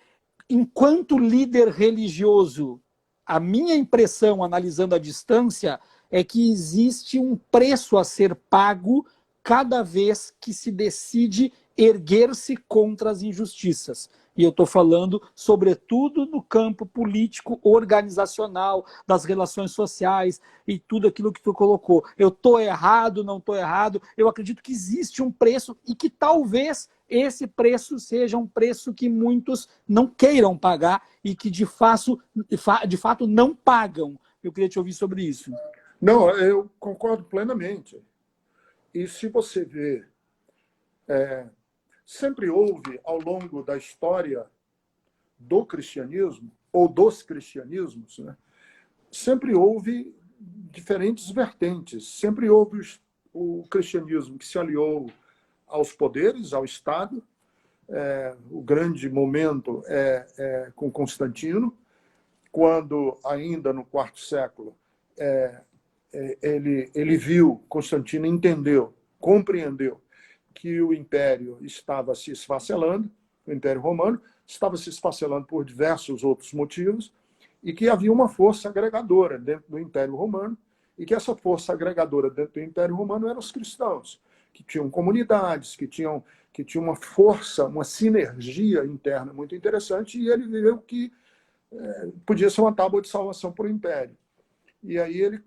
enquanto líder religioso, a minha impressão, analisando a distância, é que existe um preço a ser pago cada vez que se decide erguer-se contra as injustiças. E eu estou falando, sobretudo, no campo político, organizacional, das relações sociais e tudo aquilo que tu colocou. Eu estou errado, não estou errado. Eu acredito que existe um preço e que talvez esse preço seja um preço que muitos não queiram pagar e que, de fato, não pagam. Eu queria te ouvir sobre isso. Não, eu concordo plenamente. E se você vê, sempre houve, ao longo da história do cristianismo, ou dos cristianismos, né, sempre houve diferentes vertentes. Sempre houve o cristianismo que se aliou aos poderes, ao Estado. O grande momento é com Constantino, quando, ainda no quarto século, ele viu, Constantino entendeu, compreendeu que o Império estava se esfacelando, o Império Romano estava se esfacelando por diversos outros motivos, e que havia uma força agregadora dentro do Império Romano, e que essa força agregadora dentro do Império Romano eram os cristãos, que tinham comunidades, que tinham uma força, uma sinergia interna muito interessante, e ele viu que podia ser uma tábua de salvação para o Império. E aí ele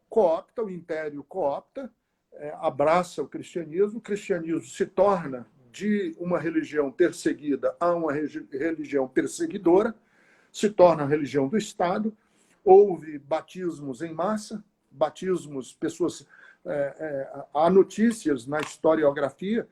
coopta, o Império coopta, abraça o cristianismo se torna de uma religião perseguida a uma religião perseguidora, se torna a religião do Estado. Houve batismos em massa, pessoas... há notícias na historiografia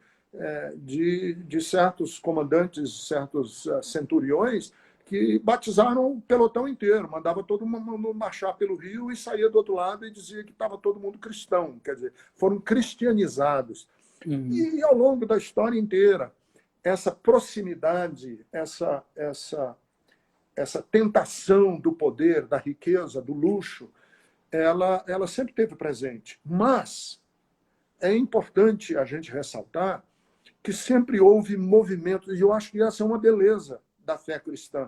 de certos comandantes, certos centuriões, que batizaram o pelotão inteiro, mandava todo mundo marchar pelo rio e saía do outro lado e dizia que estava todo mundo cristão, quer dizer, foram cristianizados. E ao longo da história inteira, essa proximidade, essa tentação do poder, da riqueza, do luxo, ela sempre esteve presente. Mas é importante a gente ressaltar que sempre houve movimentos, e eu acho que essa é uma beleza da fé cristã,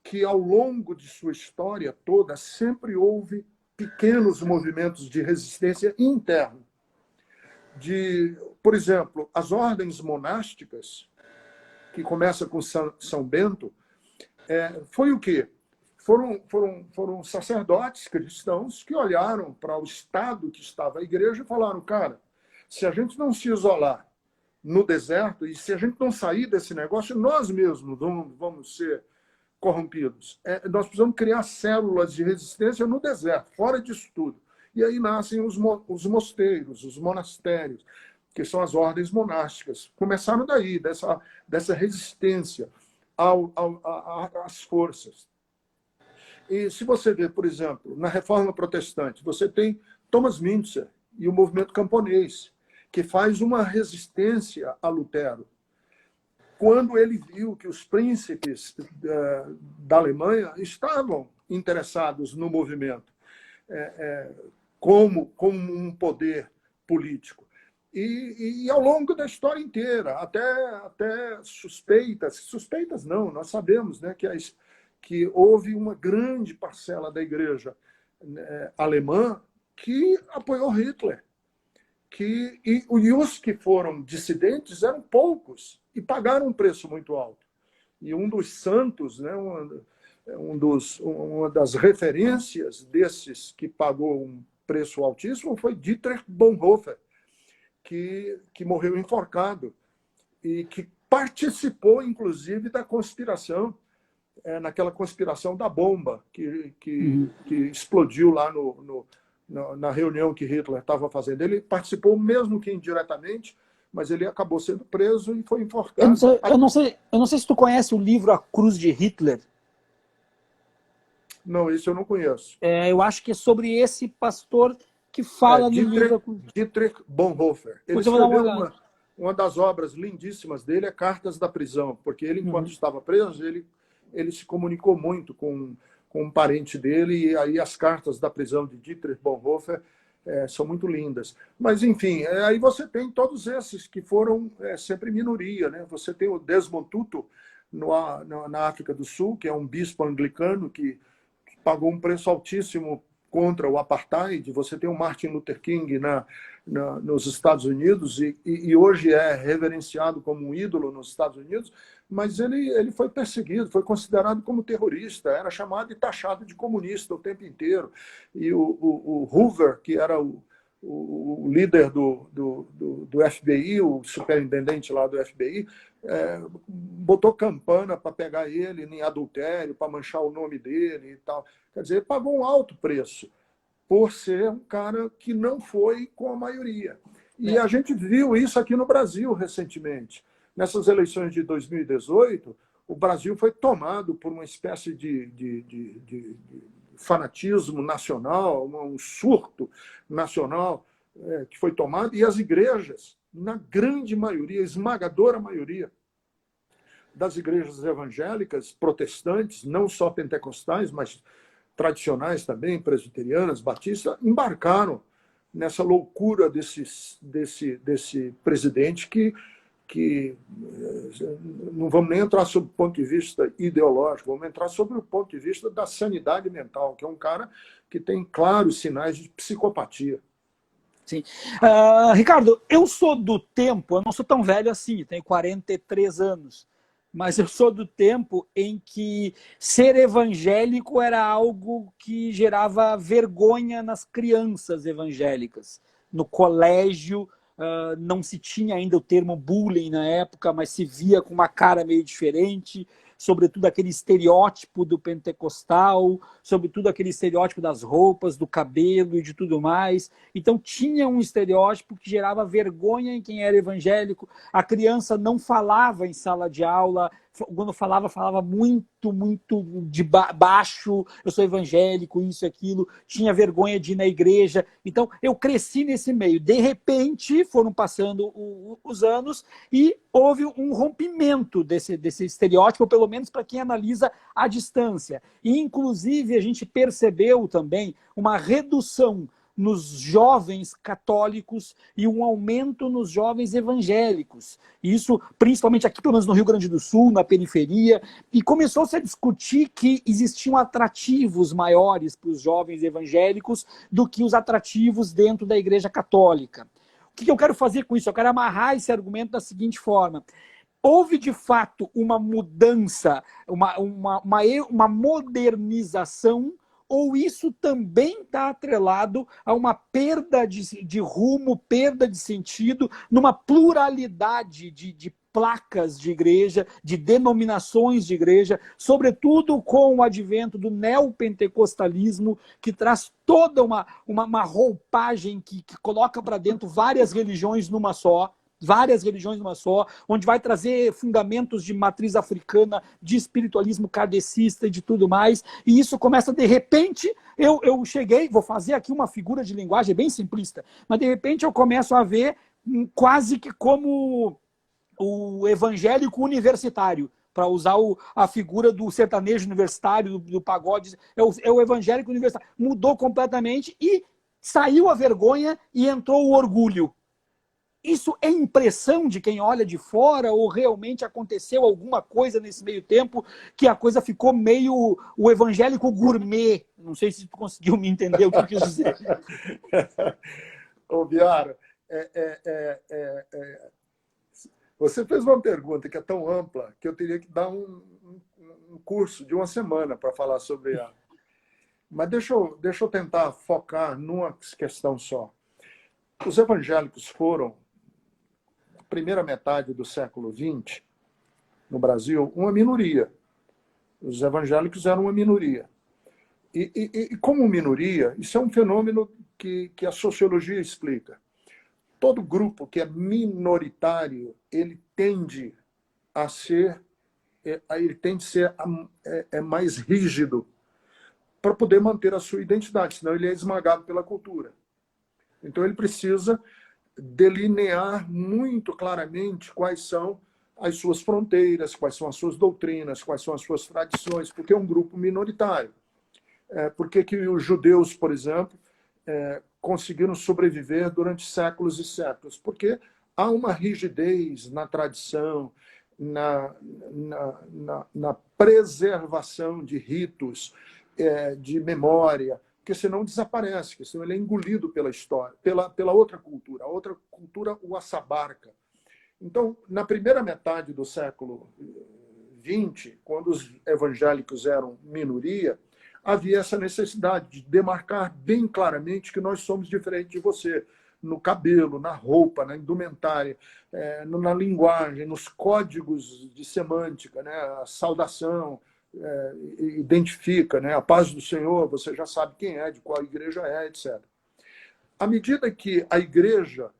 que ao longo de sua história toda sempre houve pequenos movimentos de resistência interna. Por exemplo, as ordens monásticas, que começa com São Bento, foi o quê? Foram sacerdotes cristãos que olharam para o estado que estava a igreja e falaram: cara, se a gente não se isolar no deserto, e se a gente não sair desse negócio, nós mesmos vamos ser corrompidos. Nós precisamos criar células de resistência no deserto, fora disso tudo. E aí nascem os mosteiros, os monastérios, que são as ordens monásticas. Começaram daí, dessa resistência às forças. E se você vê, por exemplo, na Reforma Protestante, você tem Thomas Müntzer e o movimento camponês, que faz uma resistência a Lutero. Quando ele viu que os príncipes da Alemanha estavam interessados no movimento como um poder político. E ao longo da história inteira, até suspeitas não, nós sabemos, né, que houve uma grande parcela da igreja alemã que apoiou Hitler. E os que foram dissidentes eram poucos e pagaram um preço muito alto. E um dos santos, né, uma das referências desses que pagou um preço altíssimo foi Dietrich Bonhoeffer, que morreu enforcado e que participou, inclusive, da conspiração, naquela conspiração da bomba que explodiu lá na reunião que Hitler estava fazendo. Ele participou, mesmo que indiretamente, mas ele acabou sendo preso e foi enforcado. Eu não sei se tu conhece o livro A Cruz de Hitler. Não, isso eu não conheço. Eu acho que é sobre esse pastor que fala no livro. Dietrich Bonhoeffer. Ele escreveu uma das obras lindíssimas dele, é Cartas da Prisão, porque ele, enquanto estava preso, ele se comunicou muito com um parente dele, e aí as cartas da prisão de Dietrich Bonhoeffer são muito lindas. Mas, enfim, aí você tem todos esses que foram sempre minoria, né? Você tem o Desmond Tutu na África do Sul, que é um bispo anglicano que pagou um preço altíssimo contra o apartheid. Você tem o Martin Luther King nos Estados Unidos e hoje é reverenciado como um ídolo nos Estados Unidos, mas ele foi perseguido, foi considerado como terrorista, era chamado e taxado de comunista o tempo inteiro. E o Hoover, que era o líder do FBI, o superintendente lá do FBI, botou campana para pegar ele em adultério, para manchar o nome dele e tal. Quer dizer, pagou um alto preço por ser um cara que não foi com a maioria. E a gente viu isso aqui no Brasil recentemente. Nessas eleições de 2018, o Brasil foi tomado por uma espécie de fanatismo nacional, um surto nacional que foi tomado, e as igrejas, na grande maioria, esmagadora maioria das igrejas evangélicas, protestantes, não só pentecostais, mas tradicionais também, presbiterianas, batistas, embarcaram nessa loucura desse presidente que não vamos nem entrar sob o ponto de vista ideológico, vamos entrar sobre o ponto de vista da sanidade mental, que é um cara que tem claros sinais de psicopatia. Sim. Ricardo, eu sou do tempo, eu não sou tão velho assim, tenho 43 anos, mas eu sou do tempo em que ser evangélico era algo que gerava vergonha nas crianças evangélicas. No colégio, não se tinha ainda o termo bullying na época, mas se via com uma cara meio diferente, sobretudo aquele estereótipo do pentecostal, sobretudo aquele estereótipo das roupas, do cabelo e de tudo mais. Então tinha um estereótipo que gerava vergonha em quem era evangélico. A criança não falava em sala de aula, quando falava muito, muito de baixo, eu sou evangélico, isso e aquilo, tinha vergonha de ir na igreja. Então, eu cresci nesse meio. De repente, foram passando os anos e houve um rompimento desse estereótipo, pelo menos para quem analisa à distância. E, inclusive, a gente percebeu também uma redução nos jovens católicos e um aumento nos jovens evangélicos. Isso, principalmente aqui, pelo menos no Rio Grande do Sul, na periferia, e começou-se a discutir que existiam atrativos maiores para os jovens evangélicos do que os atrativos dentro da Igreja Católica. O que eu quero fazer com isso? Eu quero amarrar esse argumento da seguinte forma. Houve, de fato, uma mudança, uma modernização, ou isso também está atrelado a uma perda de rumo, perda de sentido, numa pluralidade de placas de igreja, de denominações de igreja, sobretudo com o advento do neopentecostalismo, que traz toda uma roupagem que coloca para dentro várias religiões numa só, onde vai trazer fundamentos de matriz africana, de espiritualismo kardecista e de tudo mais, e isso começa, de repente, eu cheguei, vou fazer aqui uma figura de linguagem bem simplista, mas de repente eu começo a ver quase que como o evangélico universitário, para usar a figura do sertanejo universitário, do pagode, é o evangélico universitário. Mudou completamente e saiu a vergonha e entrou o orgulho. Isso é impressão de quem olha de fora ou realmente aconteceu alguma coisa nesse meio tempo que a coisa ficou meio o evangélico gourmet? Não sei se tu conseguiu me entender o que eu quis dizer. Ô, Biara, você fez uma pergunta que é tão ampla que eu teria que dar um curso de uma semana para falar sobre ela. Mas deixa eu tentar focar numa questão só. Os evangélicos foram, na primeira metade do século XX, no Brasil, uma minoria. Os evangélicos eram uma minoria. E como minoria, isso é um fenômeno que a sociologia explica. Todo grupo que é minoritário, ele tende a ser mais rígido para poder manter a sua identidade, senão ele é esmagado pela cultura. Então ele precisa delinear muito claramente quais são as suas fronteiras, quais são as suas doutrinas, quais são as suas tradições, porque é um grupo minoritário. Por que os judeus, por exemplo, conseguiram sobreviver durante séculos e séculos? Porque há uma rigidez na tradição, na preservação de ritos, de memória, porque senão desaparece, porque senão ele é engolido pela história, pela outra cultura. A outra cultura o assabarca. Então, na primeira metade do século XX, quando os evangélicos eram minoria, havia essa necessidade de demarcar bem claramente que nós somos diferentes de você, no cabelo, na roupa, na indumentária, na linguagem, nos códigos de semântica, né? A saudação identifica, né? A paz do Senhor, você já sabe quem é, de qual igreja é, etc. À medida que a igreja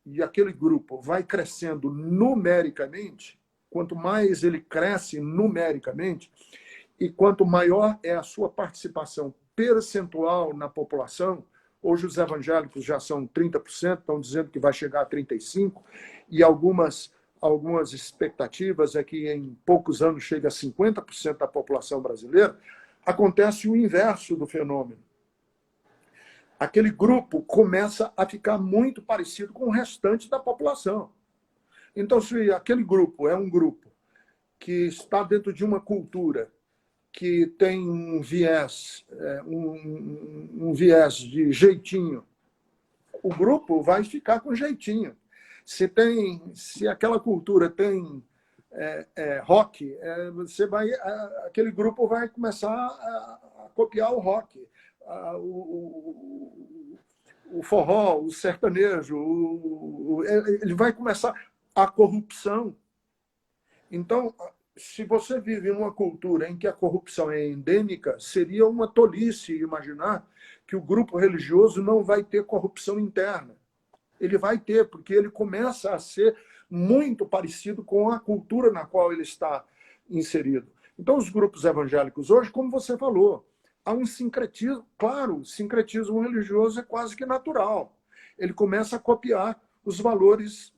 e aquele grupo vai crescendo numericamente, quanto mais ele cresce numericamente, e quanto maior é a sua participação percentual na população, hoje os evangélicos já são 30%, estão dizendo que vai chegar a 35%, e algumas expectativas é que em poucos anos chegue a 50% da população brasileira, acontece o inverso do fenômeno. Aquele grupo começa a ficar muito parecido com o restante da população. Então, se aquele grupo é um grupo que está dentro de uma cultura que tem um viés de jeitinho, o grupo vai ficar com jeitinho. Se aquela cultura tem rock, aquele grupo vai começar a copiar o rock, o forró, o sertanejo, ele vai começar a corrupção. Então, se você vive numa cultura em que a corrupção é endêmica, seria uma tolice imaginar que o grupo religioso não vai ter corrupção interna. Ele vai ter, porque ele começa a ser muito parecido com a cultura na qual ele está inserido. Então, os grupos evangélicos hoje, como você falou, há um sincretismo. Claro, o sincretismo religioso é quase que natural. Ele começa a copiar os valores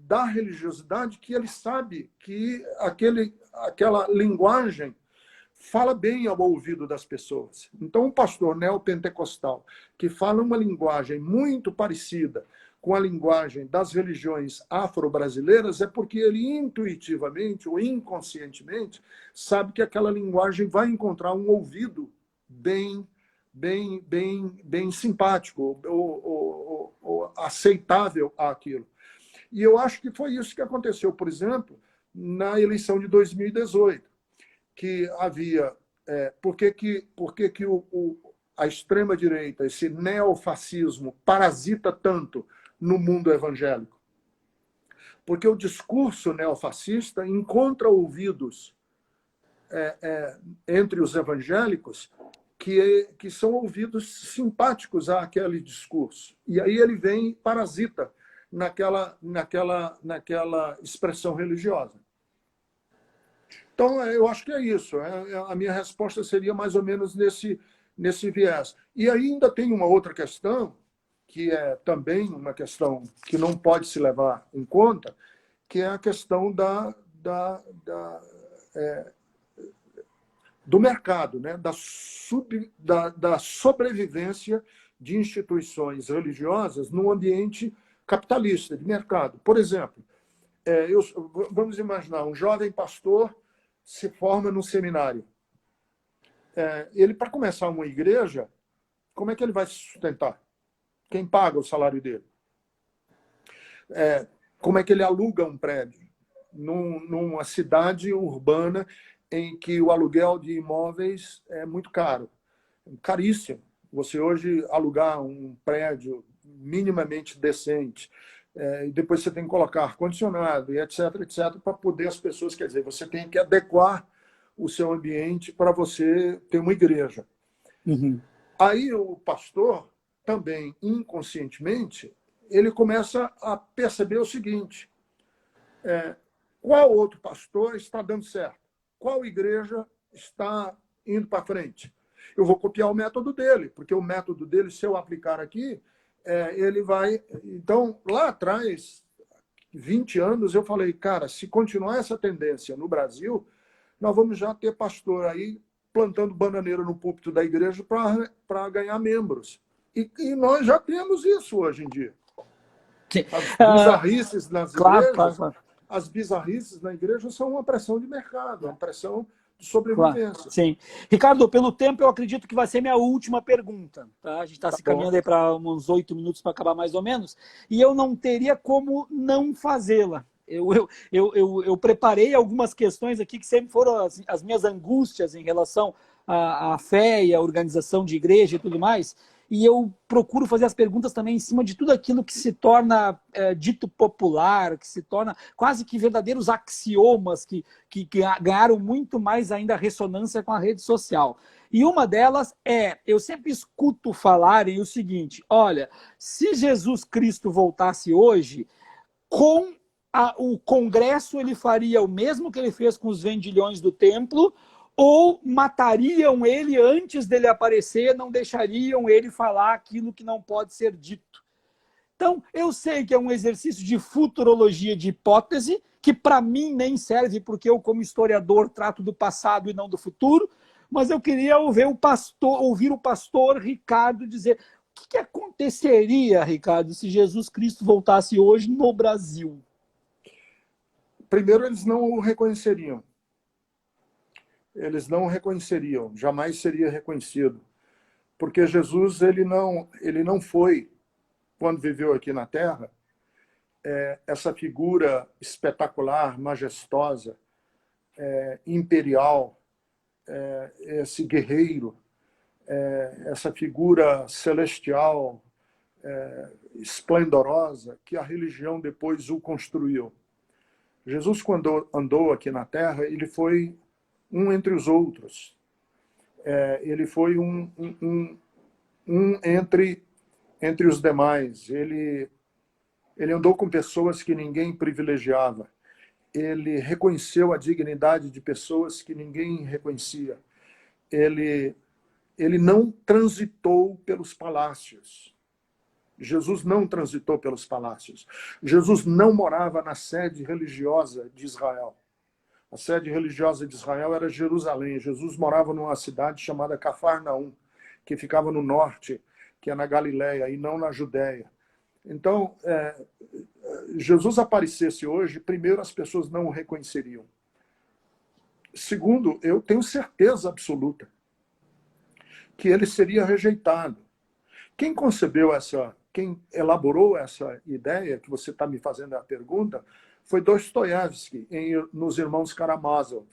da religiosidade, que ele sabe que aquela linguagem fala bem ao ouvido das pessoas. Então, um pastor neopentecostal que fala uma linguagem muito parecida com a linguagem das religiões afro-brasileiras é porque ele intuitivamente ou inconscientemente sabe que aquela linguagem vai encontrar um ouvido bem simpático ou aceitável àquilo. E eu acho que foi isso que aconteceu, por exemplo, na eleição de 2018, que havia Por que que a extrema-direita, esse neofascismo, parasita tanto no mundo evangélico? Porque o discurso neofascista encontra ouvidos entre os evangélicos que são ouvidos simpáticos àquele discurso. E aí ele vem e parasita naquela expressão religiosa. Então, eu acho que é isso. A minha resposta seria mais ou menos nesse viés. E ainda tem uma outra questão, que é também uma questão que não pode se levar em conta, que é a questão do mercado, né? da sobrevivência de instituições religiosas num ambiente capitalista, de mercado. Por exemplo, vamos imaginar, um jovem pastor se forma num seminário. Ele, para começar uma igreja, como é que ele vai se sustentar? Quem paga o salário dele? Como é que ele aluga um prédio numa cidade urbana em que o aluguel de imóveis é muito caro, caríssimo? Você hoje alugar um prédio minimamente decente, e depois você tem que colocar ar-condicionado, e etc., para poder as pessoas, quer dizer, você tem que adequar o seu ambiente para você ter uma igreja. Uhum. Aí o pastor, também inconscientemente, ele começa a perceber o seguinte: qual outro pastor está dando certo? Qual igreja está indo para frente? Eu vou copiar o método dele, porque o método dele, se eu aplicar aqui, ele vai... Então, lá atrás, 20 anos, eu falei, cara, se continuar essa tendência no Brasil, nós vamos já ter pastor aí plantando bananeira no púlpito da igreja para ganhar membros. E nós já temos isso hoje em dia. As bizarrices nas igrejas, claro. As bizarrices na igreja são uma pressão de mercado, uma pressão de sobrevivência. Claro, sim. Ricardo, pelo tempo, eu acredito que vai ser minha última pergunta. Tá? A gente está se caminhando aí para uns 8 minutos para acabar mais ou menos, e eu não teria como não fazê-la. Eu preparei algumas questões aqui que sempre foram as minhas angústias em relação à fé e à organização de igreja e tudo mais, e eu procuro fazer as perguntas também em cima de tudo aquilo que se torna dito popular, que se torna quase que verdadeiros axiomas que ganharam muito mais ainda ressonância com a rede social. E uma delas eu sempre escuto falarem o seguinte: olha, se Jesus Cristo voltasse hoje, com o Congresso ele faria o mesmo que ele fez com os vendilhões do templo, ou matariam ele antes dele aparecer, não deixariam ele falar aquilo que não pode ser dito. Então, eu sei que é um exercício de futurologia de hipótese, que para mim nem serve, porque eu, como historiador, trato do passado e não do futuro, mas eu queria ouvir o pastor Ricardo dizer o que aconteceria, Ricardo, se Jesus Cristo voltasse hoje no Brasil. Primeiro, eles não o reconheceriam. Eles não o reconheceriam, jamais seria reconhecido. Porque Jesus, ele não foi, quando viveu aqui na Terra, essa figura espetacular, majestosa, imperial, esse guerreiro, essa figura celestial, esplendorosa, que a religião depois o construiu. Jesus, quando andou aqui na Terra, ele foi um entre os outros. Ele foi um entre os demais. Ele andou com pessoas que ninguém privilegiava. Ele reconheceu a dignidade de pessoas que ninguém reconhecia. Ele não transitou pelos palácios. Jesus não transitou pelos palácios. Jesus não morava na sede religiosa de Israel. A sede religiosa de Israel era Jerusalém. Jesus morava numa cidade chamada Cafarnaum, que ficava no norte, que é na Galileia, e não na Judéia. Então, Jesus aparecesse hoje, primeiro, as pessoas não o reconheceriam. Segundo, eu tenho certeza absoluta que ele seria rejeitado. Quem elaborou essa ideia, que você está me fazendo a pergunta, foi Dostoiévski, nos Irmãos Karamazov,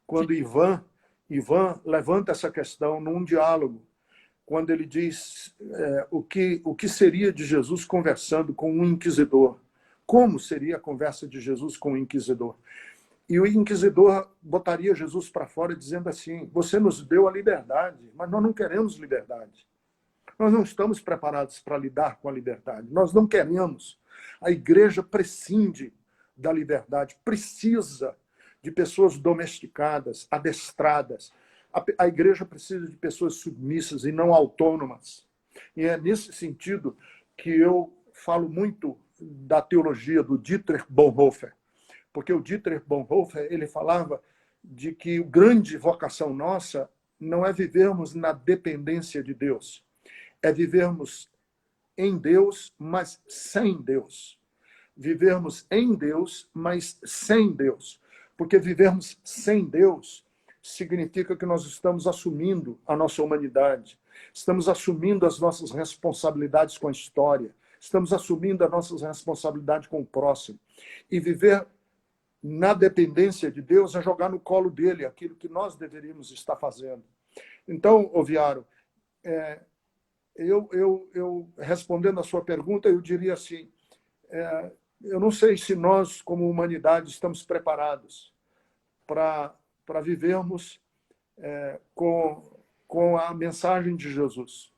quando Ivan Ivan levanta essa questão num diálogo, quando ele diz o que seria de Jesus conversando com um inquisidor. Como seria a conversa de Jesus com o inquisidor? E o inquisidor botaria Jesus para fora dizendo assim: você nos deu a liberdade, mas nós não queremos liberdade. Nós não estamos preparados para lidar com a liberdade. Nós não queremos. A igreja prescinde da liberdade, precisa de pessoas domesticadas, adestradas. A igreja precisa de pessoas submissas e não autônomas. E é nesse sentido que eu falo muito da teologia do Dietrich Bonhoeffer, porque o Dietrich Bonhoeffer ele falava de que a grande vocação nossa não é vivermos na dependência de Deus, é vivermos em Deus, mas sem Deus. Vivermos em Deus, mas sem Deus. Porque vivermos sem Deus significa que nós estamos assumindo a nossa humanidade, estamos assumindo as nossas responsabilidades com a história, estamos assumindo as nossas responsabilidades com o próximo. E viver na dependência de Deus é jogar no colo dele aquilo que nós deveríamos estar fazendo. Então, Oviaro, eu respondendo a sua pergunta, eu diria assim, eu não sei se nós, como humanidade, estamos preparados para vivermos com a mensagem de Jesus.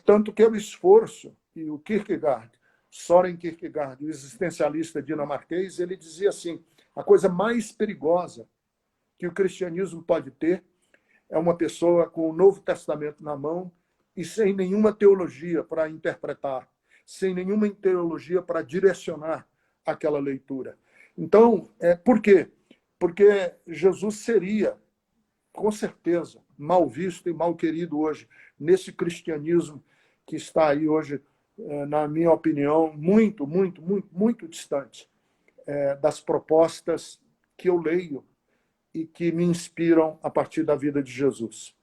Tanto que o esforço, e o Kierkegaard, Søren Kierkegaard, o existencialista dinamarquês, ele dizia assim, a coisa mais perigosa que o cristianismo pode ter é uma pessoa com o Novo Testamento na mão e sem nenhuma teologia para interpretar, sem nenhuma teologia para direcionar aquela leitura. Então, por quê? Porque Jesus seria, com certeza, mal visto e mal querido hoje, nesse cristianismo que está aí hoje, na minha opinião, muito, muito, muito, muito distante das propostas que eu leio e que me inspiram a partir da vida de Jesus.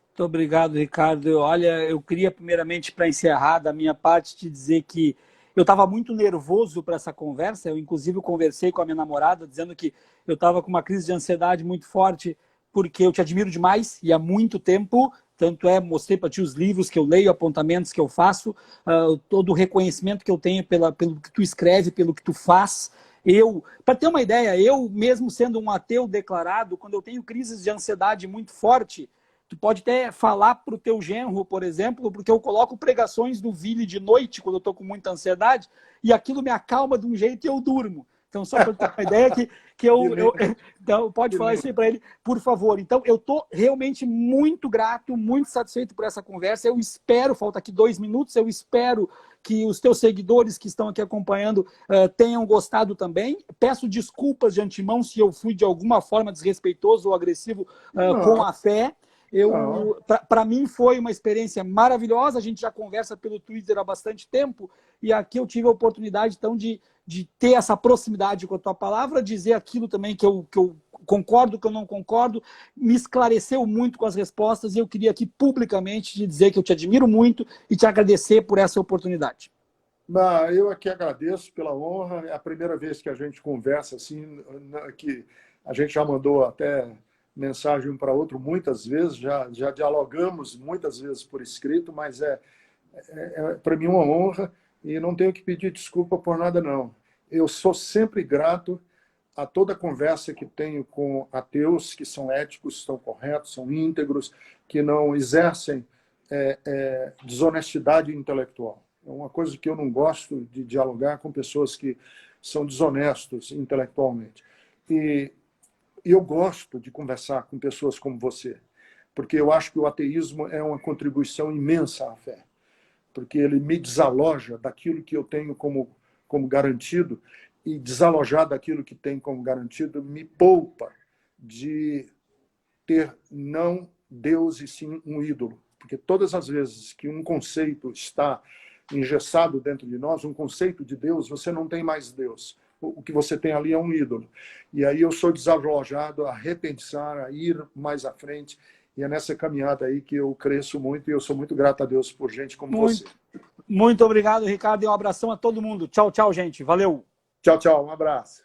Muito obrigado, Ricardo. Olha, eu queria primeiramente, para encerrar da minha parte, te dizer que eu estava muito nervoso para essa conversa. Eu, inclusive, conversei com a minha namorada, dizendo que eu estava com uma crise de ansiedade muito forte, porque eu te admiro demais e há muito tempo. Tanto mostrei para ti os livros que eu leio, apontamentos que eu faço, todo o reconhecimento que eu tenho pelo que tu escreve, pelo que tu faz. Para ter uma ideia, eu mesmo sendo um ateu declarado, quando eu tenho crises de ansiedade muito forte, tu pode até falar para o teu genro, por exemplo, porque eu coloco pregações do Ville de noite, quando eu estou com muita ansiedade, e aquilo me acalma de um jeito e eu durmo. Então, só para ter uma ideia que então, pode falar isso aí para ele, por favor. Então, eu estou realmente muito grato, muito satisfeito por essa conversa. Eu espero, falta aqui 2 minutos, eu espero que os teus seguidores que estão aqui acompanhando tenham gostado também. Peço desculpas de antemão se eu fui de alguma forma desrespeitoso ou agressivo com a fé. Para mim foi uma experiência maravilhosa, a gente já conversa pelo Twitter há bastante tempo, e aqui eu tive a oportunidade então de ter essa proximidade com a tua palavra, dizer aquilo também que eu concordo, que eu não concordo, me esclareceu muito com as respostas, e eu queria aqui publicamente te dizer que eu te admiro muito e te agradecer por essa oportunidade. Eu aqui agradeço pela honra, é a primeira vez que a gente conversa assim, que a gente já mandou até mensagem um para outro muitas vezes, já dialogamos muitas vezes por escrito, mas para mim uma honra e não tenho que pedir desculpa por nada, não. Eu sou sempre grato a toda conversa que tenho com ateus que são éticos, são corretos, são íntegros, que não exercem desonestidade intelectual. É uma coisa que eu não gosto de dialogar com pessoas que são desonestos intelectualmente. E eu gosto de conversar com pessoas como você, porque eu acho que o ateísmo é uma contribuição imensa à fé, porque ele me desaloja daquilo que eu tenho como garantido, e desalojar daquilo que tem como garantido me poupa de ter não Deus e sim um ídolo. Porque todas as vezes que um conceito está engessado dentro de nós, um conceito de Deus, você não tem mais Deus. O que você tem ali é um ídolo. E aí eu sou desalojado a repensar, a ir mais à frente. E é nessa caminhada aí que eu cresço muito e eu sou muito grato a Deus por gente como você. Muito obrigado, Ricardo, e um abração a todo mundo. Tchau, tchau, gente. Valeu. Tchau, tchau. Um abraço.